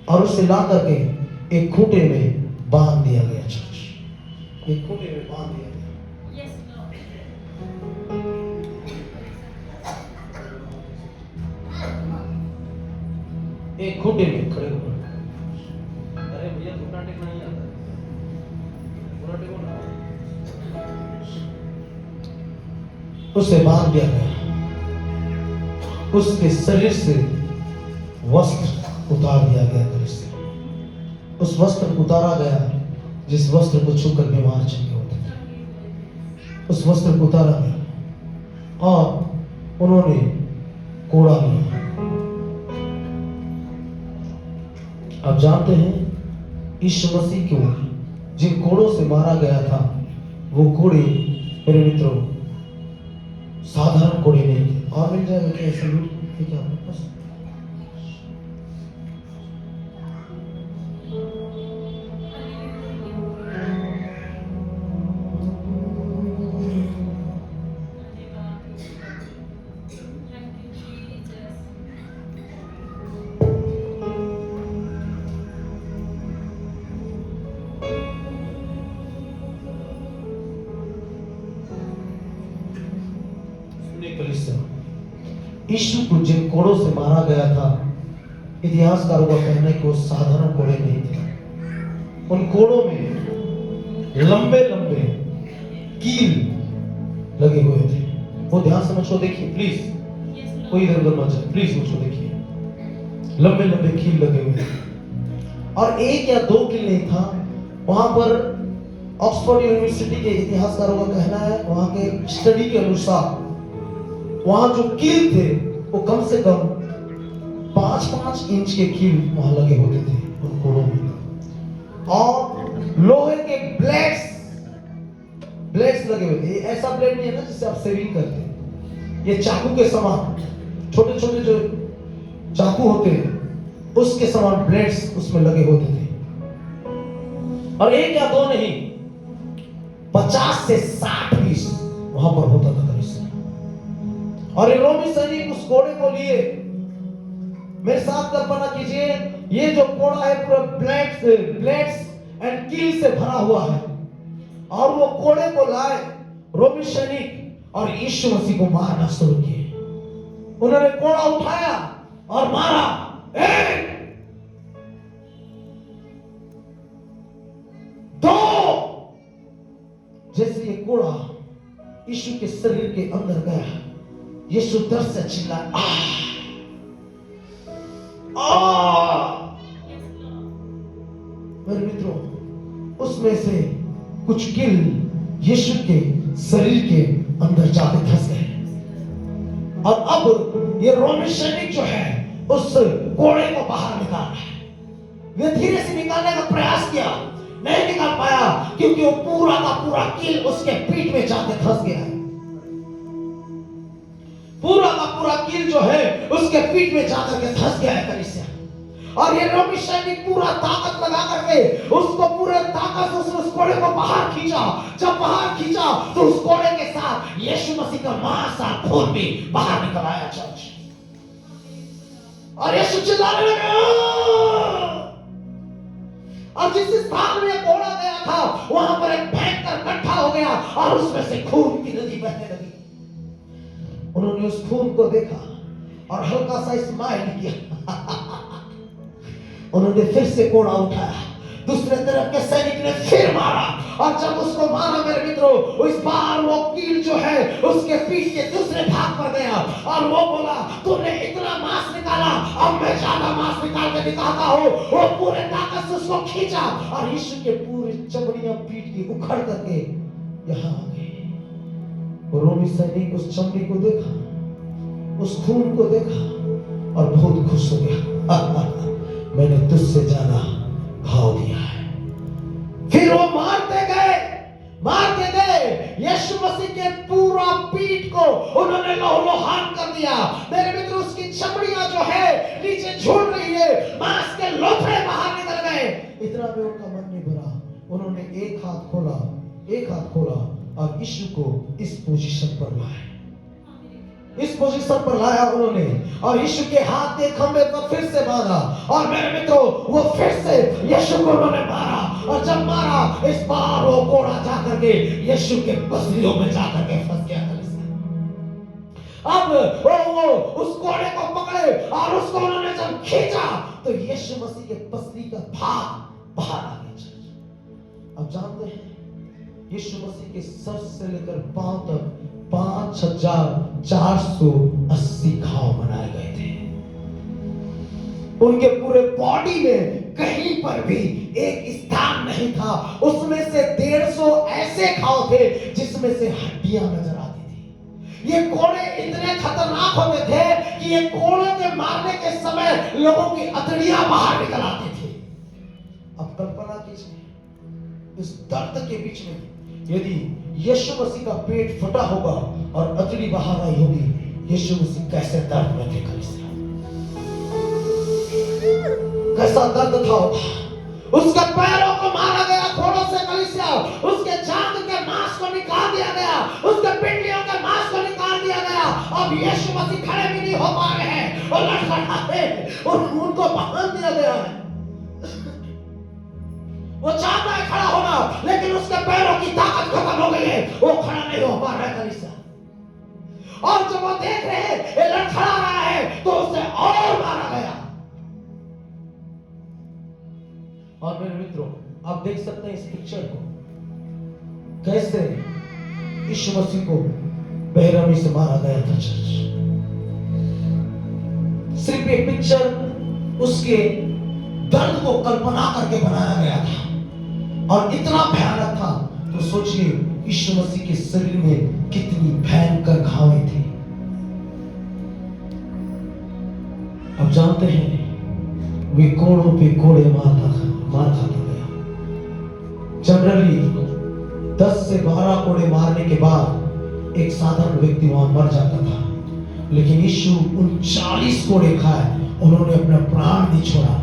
और उसे ला करके एक खूंटे में बांध दिया गया। एक खूंटे में बांध दिया गया। एक खूंटे में खड़े हो। अरे भैया घुटना टेकना नहीं आता, घुटना टेको ना। उसे बांध दिया गया, उसके शरीर से वस्त्र उतार दिया गया, उस वस्त्र को उतारा गया जिस वस्त्र को छूकर बीमार चंगे होते थे। उस वस्त्र को उतारा गया और उन्होंने कोड़ा लिया। आप जानते हैं यीशु मसीह को जिन कोड़ों से मारा गया था, वो कोड़े मेरे मित्रों साधारण कोड़े नहीं थे। और मिल जाएगा क्या ऐसा क्या आपके पास? यीशु को जिन कोड़ों से मारा गया था, इतिहासकारों का कहना है कि वो साधारण कोड़े नहीं थे। उन कोड़ों में लंबे लंबे कील लगे हुए थे। वो ध्यान से मुझको देखिए प्लीज, कोई इधर उधर मत जाए प्लीज, मुझको देखिए। लंबे लंबे कील लगे हुए थे और एक या दो कील नहीं था। वहां पर ऑक्सफोर्ड यूनिवर्सिटी के इतिहासकारों का कहना है, वहां के स्टडी के अनुसार वहां जो कील थे वो कम से कम 5-5 इंच के कील वहां लगे होते थे उन कोड़ों में। और लोहे के ब्लेड्स लगे हुए थे। ऐसा ब्लेड नहीं है ना जिससे आप शेविंग करते हैं, ये चाकू के समान छोटे छोटे जो चाकू होते हैं उसके समान ब्लेड्स उसमें लगे होते थे। और एक या दो नहीं, 50 से 60 पीस वहां पर होता था। और ये रोमी सैनिक उस कोड़े को लिए, मेरे साथ कल्पना कीजिए, ये जो कोड़ा है पूरा ब्लेड्स एंड कील से भरा हुआ है। और वो कोड़े को लाए रोमी सैनिक और यीशु मसीह को मारना शुरू किए। उन्होंने कोड़ा उठाया और मारा। दो, जैसे ये कोड़ा यीशु के शरीर के अंदर गया, यीशु दर्द से चिल्लाया, मेरे मित्रों, उसमें से कुछ कील यीशु के शरीर के अंदर जाके धंस गए। और अब ये रोमी सैनिक जो है उस कोड़े को बाहर निकाल रहा है। वे धीरे से निकालने का प्रयास किया, नहीं निकाल पाया क्योंकि वो पूरा का पूरा कील उसके पीठ में जाके धंस गया है। पूरा का पूरा कील जो है उसके पीठ में जाकर के धंस गया है कलीसिया। और ये रोमी सैनिक पूरा ताकत लगा करके उसको पूरे ताकत से उस कोड़े को बाहर खींचा। जब बाहर खींचा तो उस कोड़े के साथ यीशु मसीह का मांस और खून भी बाहर निकल आया चर्च। और यीशु चिल्लाने लगे। और जिस स्थान में कोड़ा गया था वहां पर एक भयंकर गड्ढा हो गया और उसमें से खून की नदी बहने लगी। उन्होंने उस खून को देखा और हल्का सा स्माइल किया। उन्होंने फिर से कोड़ा उठाया, दूसरे तरफ के सैनिक ने फिर मारा। और जब उसको मारा मेरे मित्रों, इस बार वो कील जो है उसके पीठ के दूसरे भाग पर गया और वो बोला, तूने इतना मांस निकाला, अब मैं ज्यादा मांस निकाल के दिखाता हूँ। वो पूरे ताकत से उसको खींचा और यीशु के पूरे चमड़ियां पीठ की उखड़ करके यहाँ आ गई। रोमी सैनिक उस चमड़ी को देखा, उस खून को देखा और बहुत खुश हो गया। मैंने तुझसे ज्यादा घाव दिया है। फिर वो मारते गए यीशु मसीह के पूरा पीठ को उन्होंने लहूलुहान कर दिया। मेरे मित्र, उसकी चमड़ियां जो है नीचे झूल रही है, मांस के लोथड़े बाहर निकल गए। इतना भी उनका मन नहीं भरा। उन्होंने एक हाथ खोला और यीशु को इस पोजीशन पर लाया उन्होंने। और यीशु के हाथ के खंभे पर फिर से बांधा। और मेरे मित्रों, वो फिर से यीशु को उन्होंने मारा। और जब मारा, इस बार वो कोड़ा जाकर के यीशु के पसलियों में जाकर के फंस गया। अब वो उस कोड़े को पकड़े और उसको उन्होंने जब खींचा तो यीशु मसीह के पसली का भाग बाहर आ गया। अब जानते हैं, यीशु मसीह के सर से लेकर पांव तक 5480 घाव बनाए गए थे। उनके पूरे बॉडी में कहीं पर भी एक स्थान नहीं था, उसमें से 150 ऐसे घाव थे जिसमें से हड्डियां नजर आती थी। ये कोड़े इतने खतरनाक होते थे कि ये कोड़े के मारने के समय लोगों की अतड़ियां बाहर निकल आती थी। अब कल्पना कीजिए, इस दर्द के बीच में यदि यीशु मसीह का पेट फटा होगा और अतड़ी बाहर आई होगी, यीशु मसीह कैसे दर्द में थे कलीसिया, कैसा दर्द था होगा। उसके पैरों को मारा गया घोड़ों से कलीसिया, उसके जांघ के मांस को निकाल दिया गया, उसके पिंडलियों के मांस को निकाल दिया गया। अब यीशु मसीह खड़े भी नहीं हो पा रहे हैं और लड़खड़ाते और उनको बांध दिया गया है। वो चाहता है खड़ा होना, लेकिन उसके पैरों की ताकत खत्म हो गई है, वो खड़ा नहीं हो पा रहा है कलीसिया। और जब वो देख रहे हैं ये लड़खड़ा रहा है तो उसे और मारा गया। और मेरे मित्रों, आप देख सकते हैं इस पिक्चर को, कैसे यीशु मसीह को बेरहमी से मारा गया था। चर्च सिर्फ ये पिक्चर उसके दर्द को कल्पना करके बनाया गया था और इतना भयानक था, तो सोचिए यीशु मसीह के शरीर में कितनी भयंकर घावें थी। अब जानते हैं वे कोड़ों पे कोड़े मार खाता गया। जनरली 10 से 12 कोड़े मारने के बाद एक साधारण व्यक्ति वहां मर जाता था, लेकिन यीशु 39 कोड़े खाए, उन्होंने अपना प्राण नहीं छोड़ा,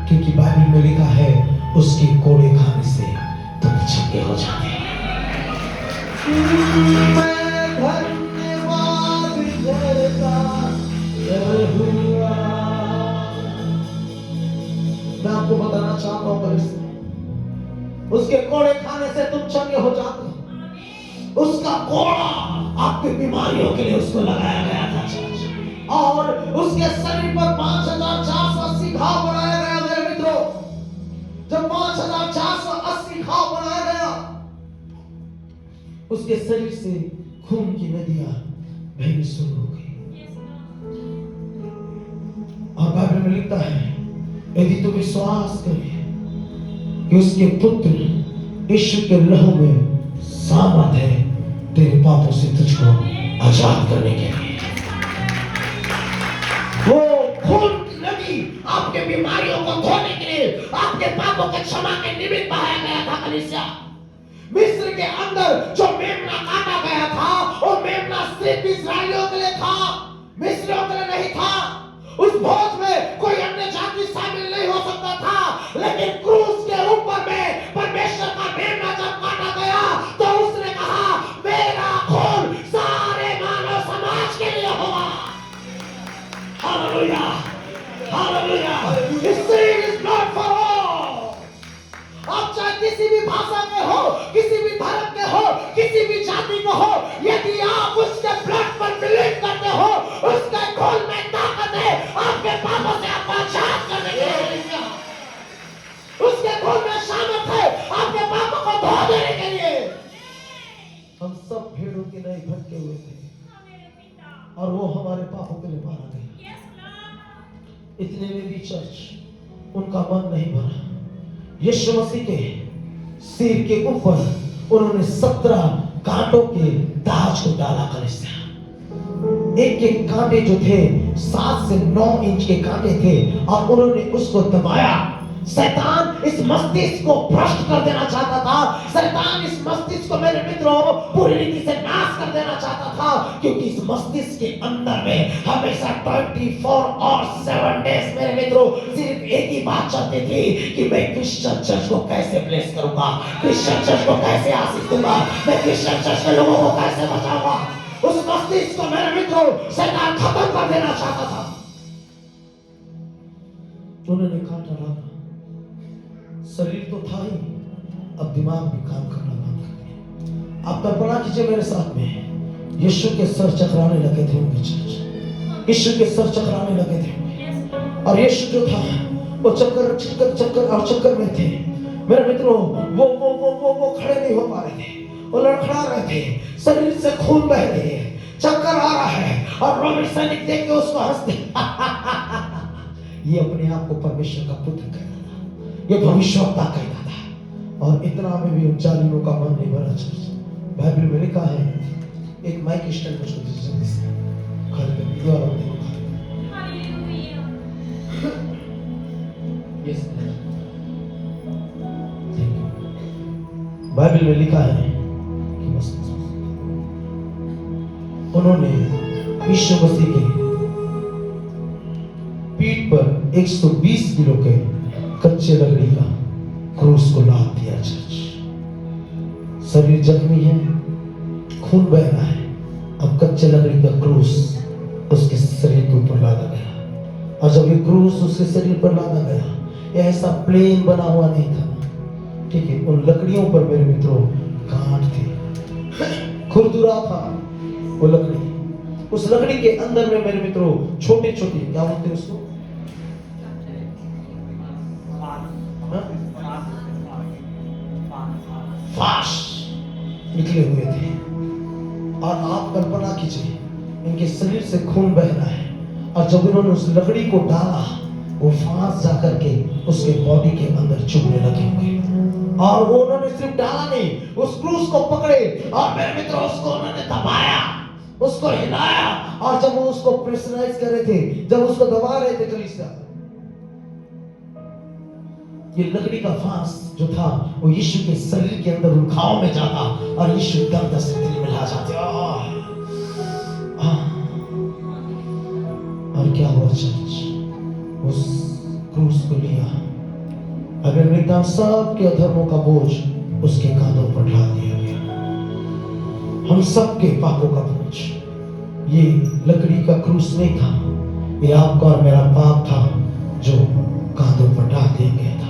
क्योंकि बाइबल में लिखा है उसके कोड़े खाने से तुम चंगे हो जाते हैं। मैं धन्यवाद करता रहूंगा। मैं आपको बताना चाहता हूं कलीसिया, उसके कोड़े खाने से तुम चंगे हो जाते हो। उसका कोड़ा आपकी बीमारियों के लिए उसको लगाया गया था और उसके शरीर पर 5480 घाव बनाया गया। मेरे मित्रों, जब 5480 घाव बनाया गया, उसके शरीर से खून की नदियां बहनी शुरू हो गई। और बाइबल में लिखता है, यदि तुम विश्वास करें कि उसके पुत्र यीशु के लहू में सामर्थ है तेरे पापों से तुझको आजाद करने के लिए। वो खून की नदी आपके बीमारियों को धोने के लिए, आपके पापों के क्षमा के निमित्त बहाया गया था कलीसिया। मिस्र के अंदर जो मेमना काटा गया था, वो मेमना सिर्फ इस्राएलियों के लिए था, मिस्रियों के लिए नहीं था। उस भोज में कोई अन्य जाति शामिल नहीं हो सकता था, लेकिन क्रूस के ऊपर में परमेश्वर का मेमना जब काटा गया तो उसने कहा, मेरा खून सारे मानव समाज के लिए होगा। Hallelujah, hallelujah. This sin is not for all. आप चाहे किसी भी भाषा के हो, किसी भी धर्म के हो, किसी भी जाति के हो, यदि आप उसके ब्लड पर बिलीव करते हो, उसके खून में ताकत है आपके पापों से आपको आजाद करने के लिए। उसके खून में सामर्थ है आपके पापों को धो देने के लिए। हम सब भेड़ों के नहीं भटके हुए थे और वो हमारे पापों के लिए मारा गया। इतने में भी चर्च उनका मन नहीं भरा। यीशु मसीह के सिर के ऊपर उन्होंने 17 कांटों के ताज को डाला कलीसिया। एक एक कांटे जो थे 7 से 9 इंच के कांटे थे और उन्होंने उसको दबाया। शैतान इस मस्तिष्क को भ्रष्ट कर देना चाहता था। शैतान इस मस्तिष्क को, मेरे मित्रों, पूरी रीति से नाश कर देना चाहता था, क्योंकि इस मस्तिष्क के अंदर में हमेशा 24 और 7 डेज, मेरे मित्रों, सिर्फ एक ही बात चलती थी कि मैं क्रिश्चियन चर्च को कैसे ब्लेस करूंगा, क्रिश्चियन चर्च को कैसे आशीष दूंगा, मैं क्रिश्चियन चर्च के लोगों को कैसे बचाऊंगा। उस मस्तिष्क को, मेरे मित्रों, शैतान खत्म कर देना चाहता था। उन्होंने कांटा डाला। शरीर तो था ही, अब दिमाग भी काम करना बंद कर दिया। आप कल्पना कीजिए मेरे साथ में, यीशु के सर चकराने लगे थे उनके चर्च, यीशु के सर चकराने लगे थे और यीशु जो था वो चक्कर में थे। मेरे मित्रों, वो खड़े नहीं हो पा रहे थे, वो लड़खड़ा रहे थे, शरीर से खून बह रहे हैं, चक्कर आ रहा है और रोमी सैनिक देख के उसको हंसते। ये अपने आप को परमेश्वर का पुत्र कहता था, ये भविष्यवक्ता कहता था। और इतना में भी उन जालिमों का मन नहीं भरा। चर्च बाइबल में लिखा है, एक माइक स्टैंड मुझको दीजिए जल्दी से, खरीद कर द्वारा देखो hallelujah. Yes thank you. Bible में लिखा है कि बस उन्होंने यीशु मसीह के पीठ पर 120 किलो के कच्चे लकड़ी का क्रूस को लाद दिया। चर्च शरीर जख्मी है, खून बह रहा है, अब कच्चे लकड़ी का क्रूस उसके शरीर के ऊपर लादा गया। और जब ये क्रूस उसके शरीर पर लादा गया, ये ऐसा प्लेन बना हुआ नहीं था, ठीक है, उन लकड़ियों पर मेरे मित्रों कांट थे, खुरदुरा था वो लकड़ी। उस लकड़ी के अंदर में मेरे मित्रों छोटे छोटे क्या बोलते हैं उसको, फाश निकले हुए थे। और आप कल्पना कीजिए, इनके शरीर से खून बह रहा है, और जब इन्होंने उस लकड़ी को डाला, वो फांस जाकर के उसके बॉडी के अंदर चुभने लगे हुए। और वो उन्होंने सिर्फ डाला नहीं, उस क्रूस को पकड़े और मेरे मित्रों उसको उन्होंने दबाया, उसको हिलाया। और जब वो उसको प्रेशराइज कर रहे थे, जब उसको दबा रहे थे कलीसिया, ये लकड़ी का फांस जो था वो यीशु के शरीर के अंदर उन घावों में जाता और यीशु दर्द से दिल मिला जाते। और क्या हुआ चर्च, उस क्रूस को लिया, अगर एकदम सबके अधर्मों का बोझ उसके कांधों पर ढा दिया गया, हम सबके पापों का बोझ। ये लकड़ी का क्रूस नहीं था, ये आपका और मेरा पाप था जो कांधों पर डाल दिया गया था।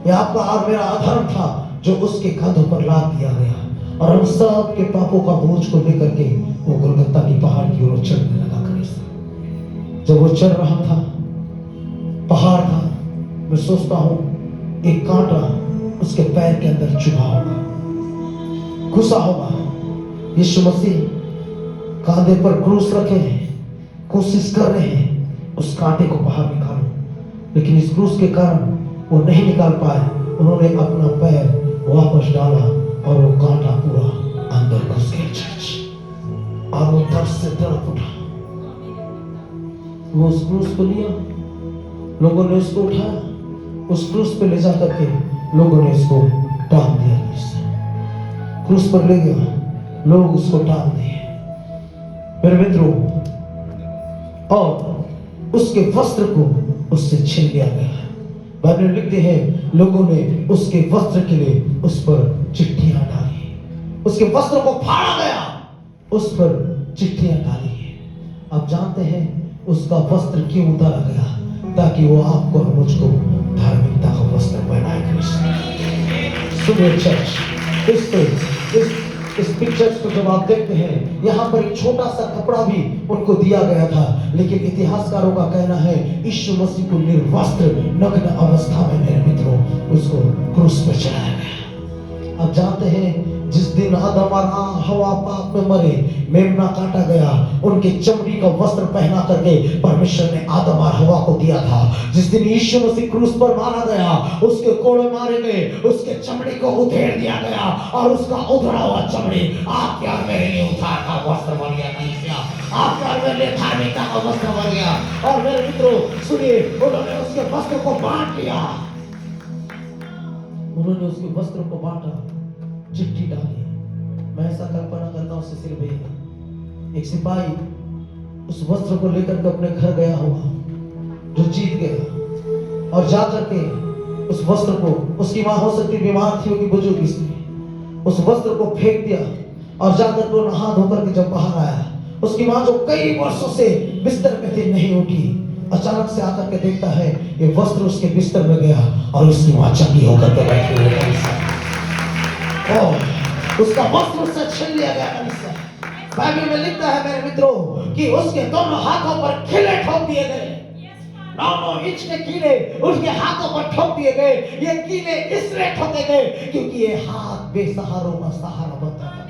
ये आपका और मेरा अधर्म था जो उसके कांधों पर लाद दिया गया। और हम सब के पापों का बोझ को लेकर के वो गोलगत्ता की पहाड़ की ओर चढ़ने लगा। जब वो चढ़ रहा था, पहाड़ था, मैं सोचता हूं एक कांटा उसके पैर के अंदर चुभा होगा, घुसा होगा। यीशु मसीह कांधे पर क्रूस रखे हैं, कोशिश कर रहे हैं उस कांटे को बाहर निकालो, लेकिन इस क्रूस के कारण वो नहीं निकाल पाए। उन्होंने अपना पैर वापस डाला और वो कांटा पूरा अंदर घुस गया चर्च, और वो दर्द से तड़प उठा। वो उस क्रूस को लिया, लोगों ने उसको उठाया, उस क्रूस पे ले जाकर के लोगों ने उसको टांग दिया। क्रूस पर ले गया, लोग उसको टांग दिए मेरे मित्रों, और उसके वस्त्र को उससे छीन लिया गया। बाइबल में लिखते हैं, लोगों ने उसके वस्त्र के लिए उस पर चिट्ठियां डाली, उसके वस्त्र को फाड़ा गया, उस पर चिट्ठियां डाली। आप जानते हैं उसका वस्त्र क्यों उतारा गया? ताकि वो आपको और मुझको धार्मिकता का वस्त्र पहनाए। सुनिए चर्च, इस पिक्चर्स को जब आप देखते हैं, यहाँ पर एक छोटा सा कपड़ा भी उनको दिया गया था, लेकिन इतिहासकारों का कहना है यीशु मसीह को निर्वस्त्र नग्न अवस्था में मेरे मित्रों उसको क्रूस पर चढ़ाया गया। आप जानते हैं जिस दिन आदम और हवा पाप में मरे, मेमना काटा गया, उनके चमड़ी का वस्त्र पहना करके परमेश्वर ने आदम और हवा को दिया था। जिस दिन यीशु मसीह क्रूस पर मारा गया, उसके कोड़े मारे गए, उसके चमड़ी को उधेड़ दिया गया, और उसका उधड़ा हुआ चमड़ी आपके और मेरे लिए उद्धार का वस्त्र बन गया। आपके और मेरे लिए धार्मिकता का वस्त्र बन गया। और मेरे मित्रों सुनिए, उन्होंने उसके वस्त्र को बांट लिया, उन्होंने उसके वस्त्र को बांटा, चिट्ठी डाली। मैं ऐसा कल्पना करता हूं सिर्फ एक सिपाही उस वस्त्र को लेकर के अपने घर गया होगा जो जीत गया, और जाकर के उस वस्त्र को, उसकी मां हो सकती बीमार थी, होगी बुजुर्ग स्त्री, उस वस्त्र को फेंक दिया, और जाकर वो नहा धोकर के जब बाहर आया, उसकी मां जो कई वर्षों से बिस्तर पे थी नहीं उठी, अचानक से आकर के देखता है ये वस्त्र उसके बिस्तर में गया, और उसकी मां चंगी होकर के बैठी हुई है। उसका वस्त्र उससे छीन लिया गया। बाइबल में लिखता है मेरे मित्रों कि उसके दोनों हाथों पर खीले ठोक दिए गए, 9 इंच के कीले उसके हाथों पर ठोक दिए गए। ये कीले इसलिए ठोके गए क्योंकि ये हाथ बेसहारों का सहारा बनता था।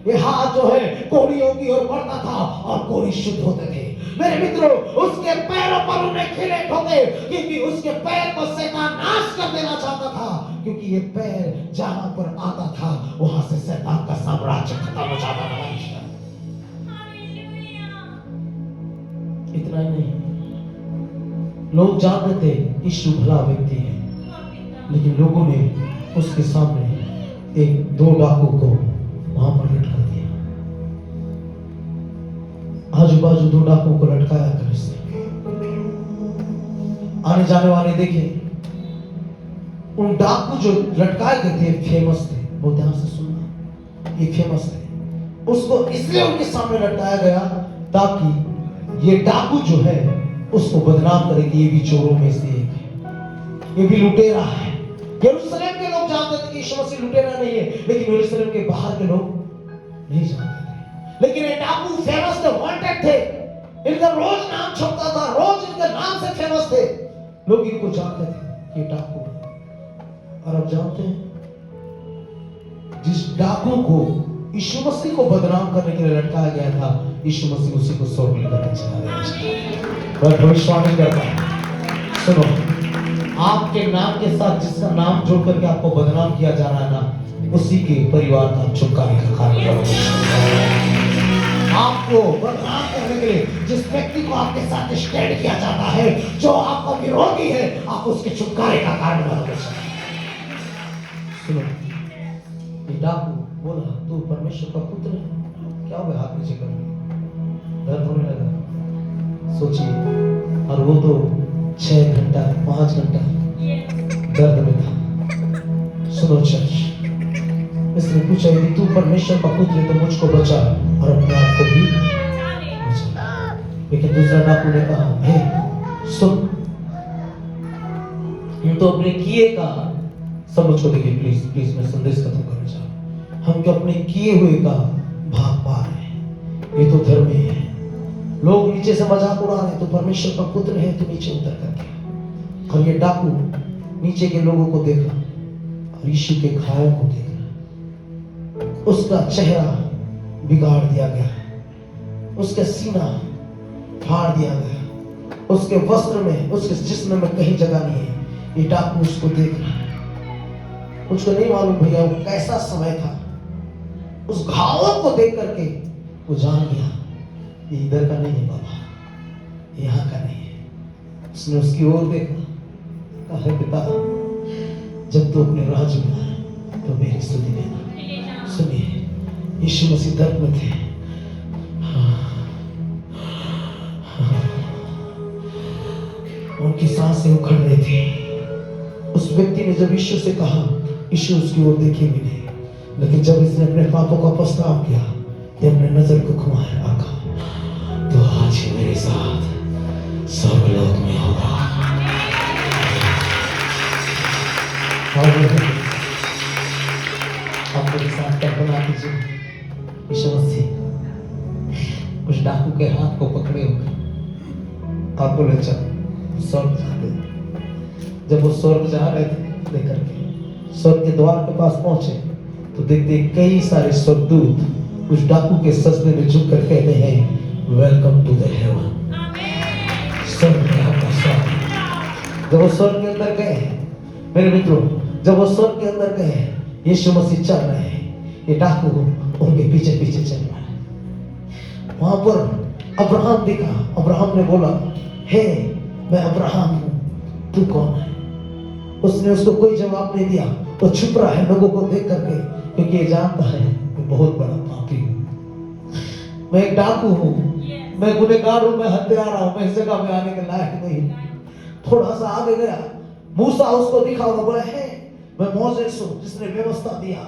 ये हाथ जो है कोड़ियों की ओर बढ़ता था, और कोड़ी शुद्ध होते थे। मेरे मित्रों, उसके पैरों पर उन्हें खिले ठोके, क्योंकि उसके पैर को शैतान नाश कर देना चाहता था, क्योंकि ये पैर जहां पर आता था वहां से शैतान का साम्राज्य खत्म हो जाता था। इतना ही नहीं, लोग जानते थे यीशु भला व्यक्ति है, लेकिन लोगों ने उसके सामने एक 2 डाकू को वहां पर लटका दिया। आजू बाजू 2 डाकुओं को लटकाया कर इसने। आने जाने वाले देखे, उन डाकू जो लटकाए गए थे फेमस थे, बहुत ध्यान से सुनना, ये फेमस थे। उसको इसलिए उनके सामने लटकाया गया ताकि ये डाकू जो है उसको बदनाम करे कि ये भी चोरों में से एक है, ये भी लुटेरा है। यरूशलेम के लोग जानते थे कि यीशु मसीह लुटेरा नहीं है, लेकिन यरूशलेम के बाहर के लोग नहीं जानते थे। लेकिन ये डाकू फेमस थे, वांटेड थे, इनका रोज नाम छपता था, रोज इनके नाम से फेमस थे, लोग इनको जानते थे कि डाकू। और अब जानते हैं, जिस डाकू को यीशु मसीह को बदनाम करने के लिए लटकाया गया था, यीशु मसीह उसी को स्वर्ग लेकर चला गया। मैं भविष्यवाणी करता हूं, सुनो, आपके नाम के साथ जिसका नाम जोड़ करके आपको बदनाम किया जा रहा है ना, उसी के परिवार का छुटकारे का कारण बनो। आपको बदनाम करने के लिए जिस व्यक्ति को आपके साथ स्टैंड किया जाता है, जो आपका विरोधी है, आप उसके छुटकारे का कारण बनोगे। सुनो, ये डाकू बोला, तू परमेश्वर का पुत्र है। क्या हुआ? हाथ नीचे कर, दर्द होने लगा। सोचिए, और वो तो 6 घंटा 5 घंटा दर्द में था। सुनो चर्च, इसने पूछा, यदि तू परमेश्वर का पुत्र है तो मुझको बचा और अपने आप को भी बचा। लेकिन दूसरा डाकू ने कहा, हे सुन, हम तो अपने किए का सब मुझको देखिए, प्लीज प्लीज, मैं संदेश खत्म करना चाहूँ। हम तो अपने किए हुए का भाग पा रहे हैं, ये तो धर्म ही है। लोग नीचे से मजाक उड़ा रहे, तो परमेश्वर का पुत्र है तो नीचे उतर करके। और ये डाकू नीचे के लोगों को देखा और यीशु के घावों को देखा, उसका चेहरा बिगाड़ दिया गया, उसका सीना फाड़ दिया गया, उसके वस्त्र में, उसके जिस्म में कहीं जगह नहीं है। ये डाकू उसको देख रहा है, मुझको नहीं मालूम भैया वो कैसा समय था। उस घावों को देख करके वो जान गया ये इधर का नहीं है बाबा, यहाँ का नहीं है। उसने उसकी ओर देखा, कहा, पिता जब तू अपने राज्य में आए तो मेरी स्तुति देना। सुनिए, यीशु मसीह दर्द में थे, उनकी सांसें उखड़ रही थी। उस व्यक्ति ने जब यीशु से कहा, यीशु उसकी ओर देखे भी नहीं, लेकिन जब इसने अपने पापों का पछतावा किया, ये अपने नजर को घुमाया और कहा, तो आज ही मेरे साथ स्वर्गलोक में होगा। आप मेरे साथ कल्पना कीजिए, यीशु मसीह उस डाकू के हाथ को पकड़े होकर आप बोले, चल स्वर्ग जाते। जब वो स्वर्ग जा रहे थे, लेकर के स्वर्ग के द्वार के पास पहुंचे तो देखते कई सारे स्वर्गदूत उस डाकू के सजदे में झुक कर कहते हैं, वेलकम टू द हेवन। स्वर्ग में आपका स्वागत। जब वो स्वर्ग के अंदर गए, मेरे मित्रों, जब वो स्वर्ग के अंदर गए, यीशु मसीह चल रहे हैं, ये डाकू उनके पीछे पीछे चल रहा है। वहां पर अब्राहम दिखा। अब्राहम ने बोला, हे मैं अब्राहम हूं, तू कौन है? उसने उसको कोई जवाब नहीं दिया। वो छुप रहा है लोगों को देख करके, क्योंकि ये जानता है मैं बहुत बड़ा पापी हूं, मैं एक डाकू हूं, मैं गुनहगार हूं, मैं हत्यारा हूं, मैं इस जगह में आने के लायक नहीं हूं। थोड़ा सा आगे गया, मूसा उसको दिखा और बोला, है मैं मोसेस हूं जिसने व्यवस्था दिया।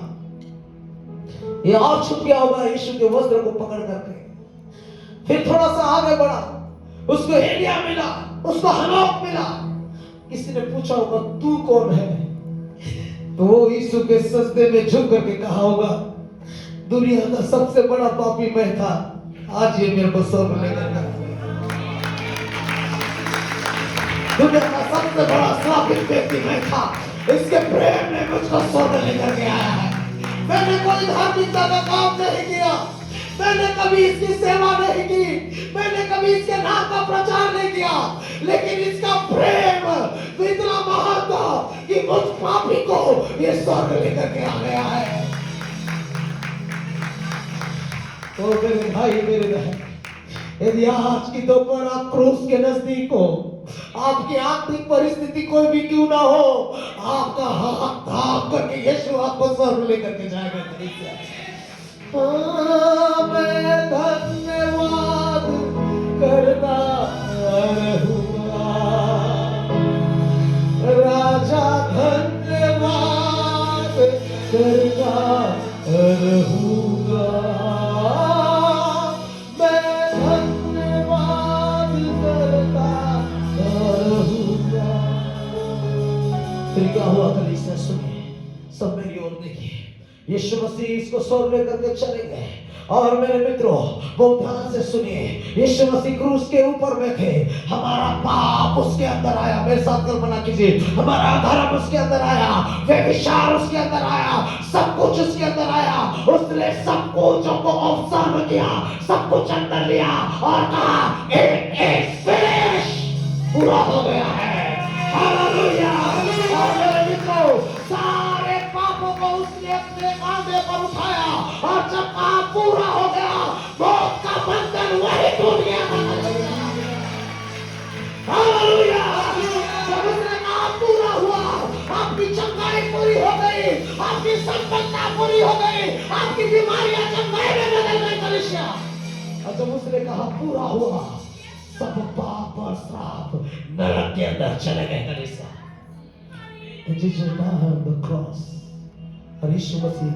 ये और छुप गया होगा यीशु के वस्त्र को पकड़ करके। फिर थोड़ा सा आगे बढ़ा, उसको एलिया मिला, उसको हनोक मिला। किसी ने पूछा होगा, तू कौन है? तो वो यीशु के सजदे में झुक करके कहा होगा, दुनिया का सबसे बड़ा पापी मैं था, आज ये मेरे को स्वर्ग लेकर गया। दुनिया का सबसे बड़ा श्रापित व्यक्ति मैं था, इसके प्रेम ने मुझको स्वर्ग लेकर के आया है। मैंने कोई धार्मिकता का काम नहीं किया, मैंने कभी इसकी सेवा नहीं की, मैंने कभी इसके नाम का प्रचार नहीं किया, लेकिन इसका प्रेम तो इतना महान था कि मुझ पापी को ये स्वर्ग लेकर के आ गया है। तो मेरे भाई मेरे बहन, यदि आज की दोपहर आप क्रूस के नजदीक हो, आपकी आर्थिक परिस्थिति कोई भी क्यों ना हो, आपका हाथ थाम करके यीशु आपको स्वर्ग लेकर के जाएगा। मैं धन्यवाद करता रहूंगा, राजा धन्यवाद करता रहूंगा, मैं धन्यवाद करता रहूंगा। फिर क्या हुआ कलीसिया? सुनिए, सब मेरी ओर देखिए। यीशु मसीह इसको स्वर्ग लेकर के चले गए। और मेरे मित्रों, बहुत ध्यान से सुनिए, यीशु मसीह क्रूस के ऊपर में थे, हमारा पाप उसके अंदर आया। मेरे साथ कल्पना कीजिए, हमारा धर्म उसके अंदर आया, व्यभिचार उसके अंदर आया, सब कुछ उसके अंदर आया। उसने सब कुछ को ऑब्जर्व किया, सब कुछ अंदर लिया और कहा इट इज फिनिश्ड, पूरा हो गया है। हालेलुया। और मेरे मित्रों, सारे पापों को उसने अपने कांधे पर उठाया और जब काम पूरा हो गया, मौत का बंधन वही टूट गया। हालेलुया। जब उसने काम पूरा हुआ, आपकी चंगाई पूरी हो गई, आपकी संपन्नता पूरी हो गई, आपकी बीमारियां चंगाई में बदल गई कलीसिया। और जब उसने कहा पूरा हुआ, सब पाप और श्राप नरक के अंदर चले गए कलीसिया। Jesus died on the cross। और यीशु मसीह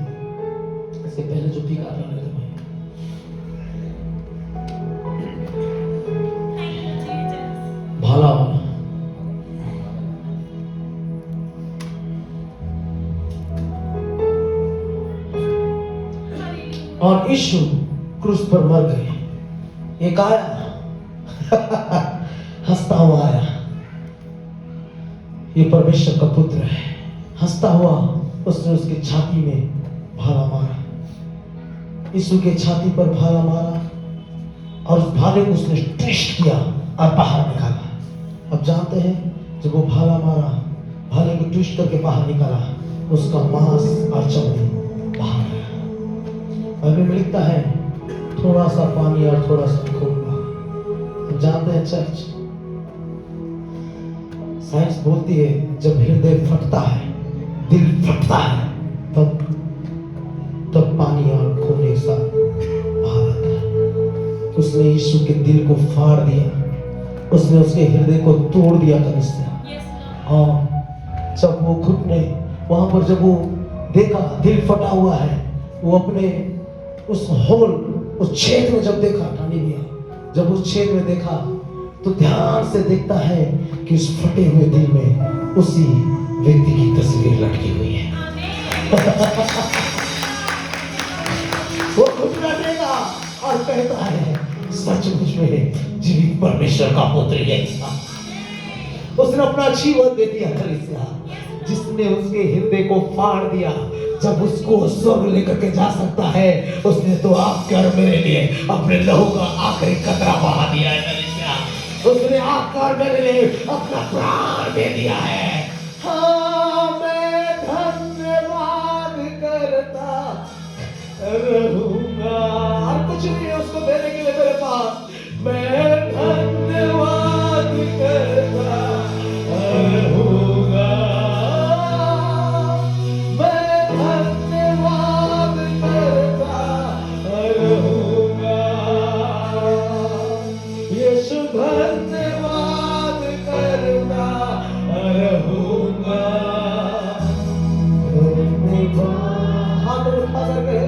से पहले जो पीका रहे थे भाई, भाला होना, और यीशु क्रूस पर मर गए। एक आया हंसता हुआ आया, ये परमेश्वर का पुत्र है। हंसता हुआ उसने उसकी छाती में भाला मारा, यीशु के छाती पर भाला मारा और उस भाले को उसने ट्विस्ट किया और बाहर निकाला। अब जानते हैं, जब वो भाला मारा, भाले को ट्विस्ट करके बाहर निकाला, उसका मांस और चमड़ी बाहर आया। बाइबल में लिखता है थोड़ा सा पानी और थोड़ा सा खून। जानते हैं चर्च, साइंस बोलती है जब हृदय फटता है, दिल फटता है, तब पानी और खून एक साथ बाहर आता है। उसने यीशु के दिल को फाड़ दिया, उसने उसके हृदय को तोड़ दिया कलीसिया। और जब वो घुटने वहां पर जब वो देखा दिल फटा हुआ है, वो अपने उस होल, उस छेद में जब देखा, टानी दिया, जब उस छेद में देखा तो ध्यान से देखता है कि उस फटे हुए दिल में उसी व्यक्ति की तस्वीर लटकी हुई है। वो घुटना देगा और कहता है सचमुच में जीवित परमेश्वर का पुत्र ये था। उसने अपना जीवन दे दिया कलीसिया, जिसने उसके हृदय को फाड़ दिया। जब उसको स्वर्ग लेकर के जा सकता है, उसने तो आपके और मेरे लिए अपने लहू का आखिरी कतरा बहा दिया है कलीसिया। उसने आपका और मेरे लिए अपना प्राण दे दिया है। हाँ, मैं धन्यवाद करता रहूंगा। और कुछ नहीं है उसको देने के लिए मेरे पास। मैं धन्यवाद करता रहूंगा, मैं धन्यवाद करता रहूंगा, यीशु धन्यवाद करता रहूंगा। हाथ उठा करके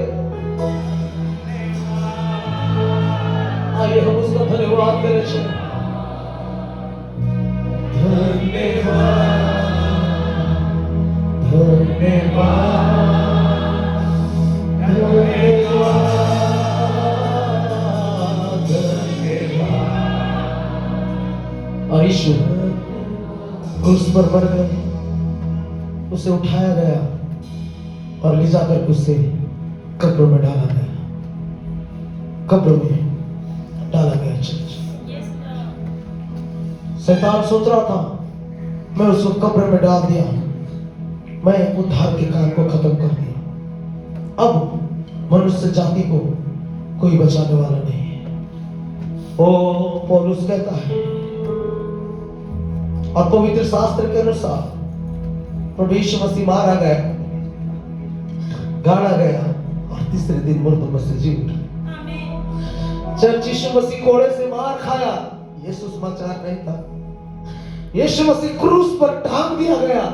आइए हम उसका धन्यवाद करें। धन्यवाद धन्यवाद धन्यवाद धन्यवाद। और यीशु क्रूस पर मर गए, उसे उठाया गया और ले जाकर उसे कब्र में डाला गया। कब्र में डाला गया। Church Yes, Lord. शैतान सोच रहा था मैं उसको कब्र में डाल दिया, मैं उद्धार के काम को खत्म कर दिया, अब मनुष्य जाति को कोई बचाने वाला नहीं है। ओ पौलुस कहता है और पवित्र शास्त्र के अनुसार प्रभु यीशु मसीह मारा गया, गाड़ा गया और तीसरे दिन मुर्दों में से जी उठा। Amen. जब यीशु मसीह कोड़े से मार खाया, यीशु समाचार नहीं था। यीशु मसीह क्रूस पर टांग दिया गया,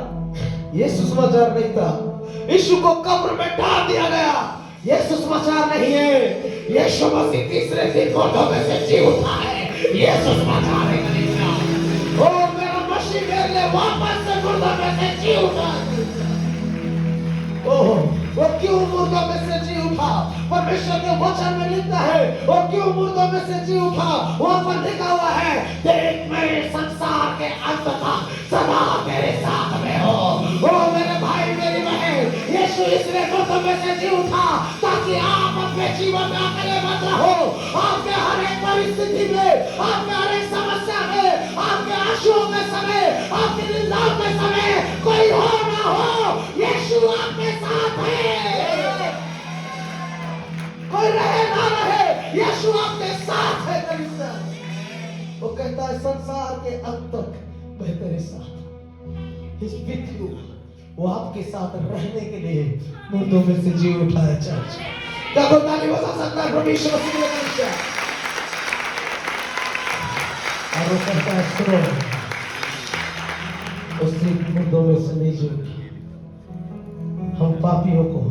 यीशु समाचार नहीं था। यीशु को कब्र में डाल दिया गया, यीशु समाचार नहीं है। यीशु मसीह तीसरे दिन मुर्दों में से जी उठा है, यीशु समाचार नहीं है। ओ मेरा मसीह मेरे लिए वापस से मुर्दों में से जी उठा। ओह वो क्यों मुर्दों में से जी उठा? परमेश्वर के वचन में लिखा है वो क्यों मुर्दों में से जी उठा। वहां पर लिखा हुआ है देख मेरे संसार के अंत तक सदा तेरे साथ में हो। ओ मेरे भाई मेरी बहन, यीशु इसलिए मुर्दों में से जी उठा ताकि आप अपने जीवन में अकेले मत रहो। आपके हर एक परिस्थिति में, आपके हर एक समस्या में, आपके आंसुओं के समय, आपकी निंदाओं के समय कोई हो ना हो, यीशु आपके साथ है। कोई रहे ना रहे, यीशु आपके साथ है। कलीसिया वो कहता है संसार के अंत तक मैं तेरे साथ। He's with you। वो आपके साथ रहने के लिए मुर्दों में से जी उठा है। चर्च क्या कोई ताली बजा सकता है प्रभु यीशु मसीह के कलीसिया? और वो कहता है सुनो, उसकी मुर्दों में से नहीं जी उठी। हम पापियों को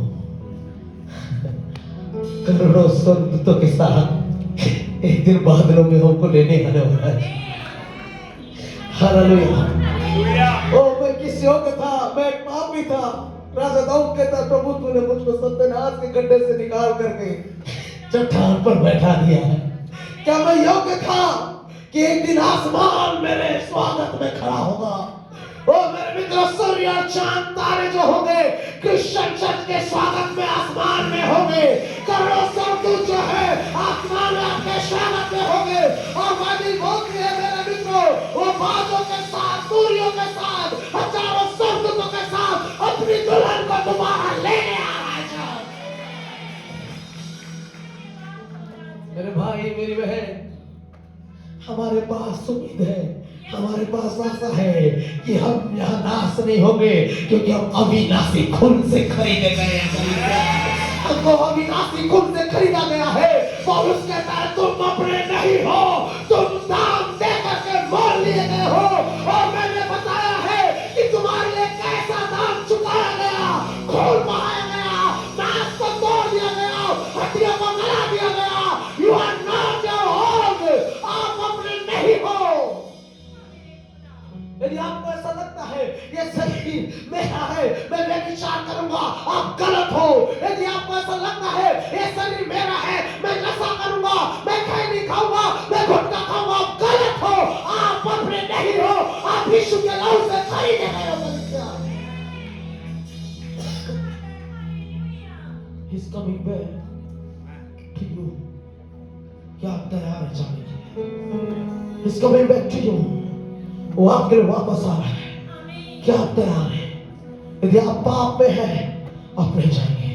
करोड़ों स्वर्गदूतों के साथ एक दिन बादलों में हमको लेने आने वाला है। हालेलुया। ओ मैं किस योग्य था, मैं एक पापी था। राजा दाऊद कहता प्रभु तूने मुझको सत्यानाश के गड्ढे से निकाल करके चट्टान पर बैठा दिया है। क्या मैं योग्य था कि एक दिन आसमान मेरे स्वागत में खड़ा होगा? ओ मेरे मित्र, सूर्य और चांद तारे जो होंगे क्रिश्चियन चर्च के स्वागत में आसमान में होंगे। करोड़ों स्वर्गदूत जो है आसमान में आपके स्वागत में होंगे। और बाइबल बोलती है मेरे मित्रों, वो बादलों के साथ, सूर्यों के साथ, हजारों स्वर्गदूतों के साथ अपनी दुल्हन को दोबारा लेने आ रहा है। मेरे भाई मेरी बहन, हमारे पास उम्मीद है, हमारे पास आशा है कि हम यहाँ नाश नहीं होंगे, क्योंकि हम अविनाशी खून से खरीदे गए हैं। हमको अविनाशी खून से खरीदा गया है। पौलुस कहता है तुम अपने नहीं हो, तुम दाम दे करके मोल लिए गए हो। और मैंने बताया है कि तुम्हारे लिए कैसा दाम चुकाया गया, खून बहाया गया, नाश को तोड़ दिया गया, हड्डियों को गला दिया गया। You are not your own, आप अपने नहीं हो। यदि आपको ऐसा लगता है ये शरीर मेरा है, मैं व्यभिचार करूंगा, आप गलत हो। यदि आपको ऐसा लगता है ये शरीर मेरा है, मैं नशा करूंगा, मैं खैनी खाऊंगा, मैं गुटखा खाऊंगा, आप गलत हो। आप अपने नहीं हो, आप यीशु के लहू से खरीदे गए हो। He's coming back to you। क्या आप तैयार हैं जाने के लिए? He's coming back to you। वो आपके लिए वापस आ रहा है। क्या आप तैयार हैं? यदि आप पाप में हैं, आप नहीं जाएंगे।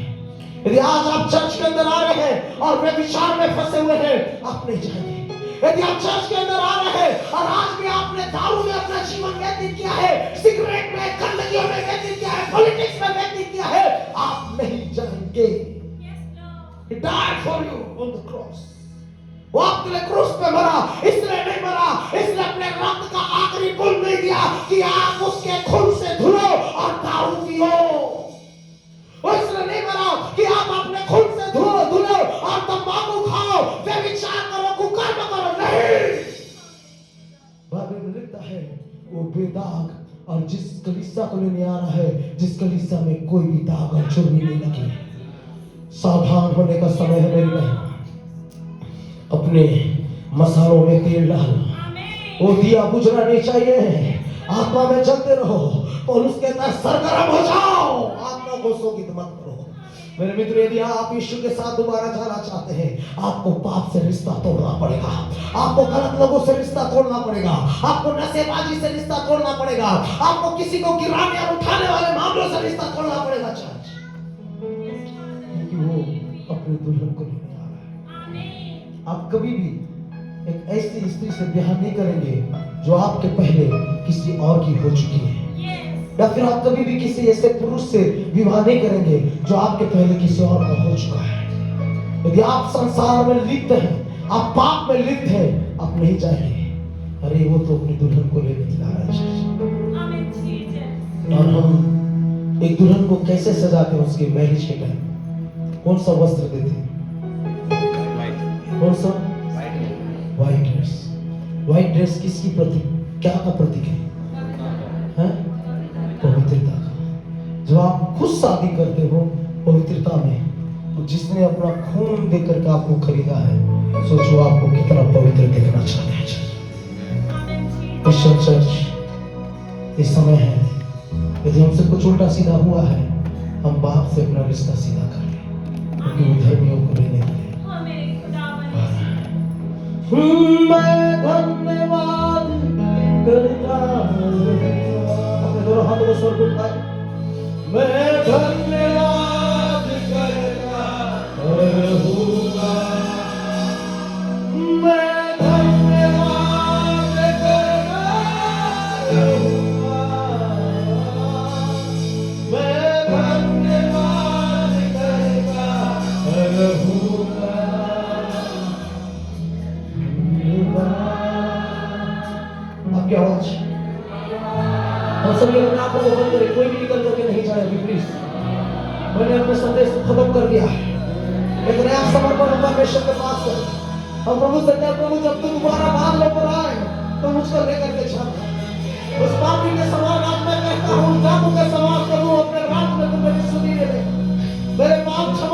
यदि आज आप चर्च के अंदर आ रहे हैं और व्यभिचार में फंसे हुए हैं, आप नहीं जाएंगे। यदि आप चर्च के अंदर आ रहे हैं और आज भी आपने दारू में अपना जीवन व्यतीत किया है, सिगरेट में, गंदगियों में व्यतीत किया है, पॉलिटिक्स में व्यतीत किया है, आप नहीं जाएंगे। He died for you on the cross। वो आपके लिए क्रूस पे मरा, इसलिए नहीं मरा, इसलिए अपने रक्त का आखिरी बूंद नहीं दिया कि आप उसके खून से धुलो और दारू पियो। वो इसलिए नहीं मरा कि आप अपने खून से धुलो और तंबाकू खाओ, व्यभिचार करो, कुकर्म करो। नहीं, बाइबल में लिखता है वो बेदाग और जिस कलीसिया को लेने आ रहा है, जिस कलीसिया में कोई भी दाग और चुर्मी नहीं लगी। सावधान होने का समय है मेरी बहन। अपने मसालों में तेल डालो, वो दिया बुझना नहीं चाहिए। आत्मा में जलते रहो। पौलुस कहता है सरगर्म हो जाओ, आत्मा को शोकित मत करो। मेरे मित्र, यदि आप यीशु के साथ दोबारा जाना चाहते हैं, आपको पाप से रिश्ता तोड़ना पड़ेगा, आपको गलत लोगों से रिश्ता तोड़ना पड़ेगा, आपको नशेबाजी से रिश्ता तोड़ना पड़ेगा, आपको किसी को गिराने और उठाने वाले मामलों से रिश्ता तोड़ना पड़ेगा चर्च, क्योंकि वो अपने दुल्हन को लेने आ रहा है। आप कभी भी एक ऐसी स्त्री से ब्याह नहीं करेंगे जो आपके पहले किसी और की हो चुकी है, या फिर आप कभी भी किसी ऐसे पुरुष से विवाह नहीं करेंगे जो आपके पहले किसी और का हो चुका है। यदि आप संसार में लिप्त हैं, आप पाप में लिप्त हैं, आप नहीं जाएंगे। अरे वो तो अपनी दुल्हन को लेने के लिए आ रहा है। और हम एक दुल्हन को कैसे सजाते हैं उसके मैरिज के टाइम? कौन सा वस्त्र देते हैं? कौन सा? White dress. व्हाइट ड्रेस किसकी प्रतीक, क्या का प्रतीक है? पवित्रता का। जब आप खुद शादी करते हो पवित्रता में, तो जिसने अपना खून देकर के आपको खरीदा है, सोचो आपको कितना पवित्र देखना चाहते हैं। चर्च, इस समय है, यदि हमसे कुछ उल्टा सीधा हुआ है, हम बाप से अपना रिश्ता सीधा कर लें, क्योंकि वो धर्मियों को लेने के लिए। मैं धन्यवाद करता हूं, अपने दोनों हाथों को स्वर को उठाएं। मैं धन्यवाद करता रहूंगा, मैं धन्यवाद करता रहूंगा, मैं धन्यवाद करता रहूंगा। आपकी आवाज, हम सभी अपने आंखों को बंद करें, कोई भी निकल करके नहीं जाए अभी प्लीज। मैंने अपने संदेश को खत्म कर दिया, एक नया समर्पण हम परमेश्वर के पास है। हम प्रभु से कहते, प्रभु जब तुम दोबारा बादलों पर आए तो मुझको लेकर के जाना। उस पापी के समान आज मैं कहता हूँ, जादू के समान प्रभु अपने रात में तुम मेरी सुनी ले, मेरे पाप क्षमा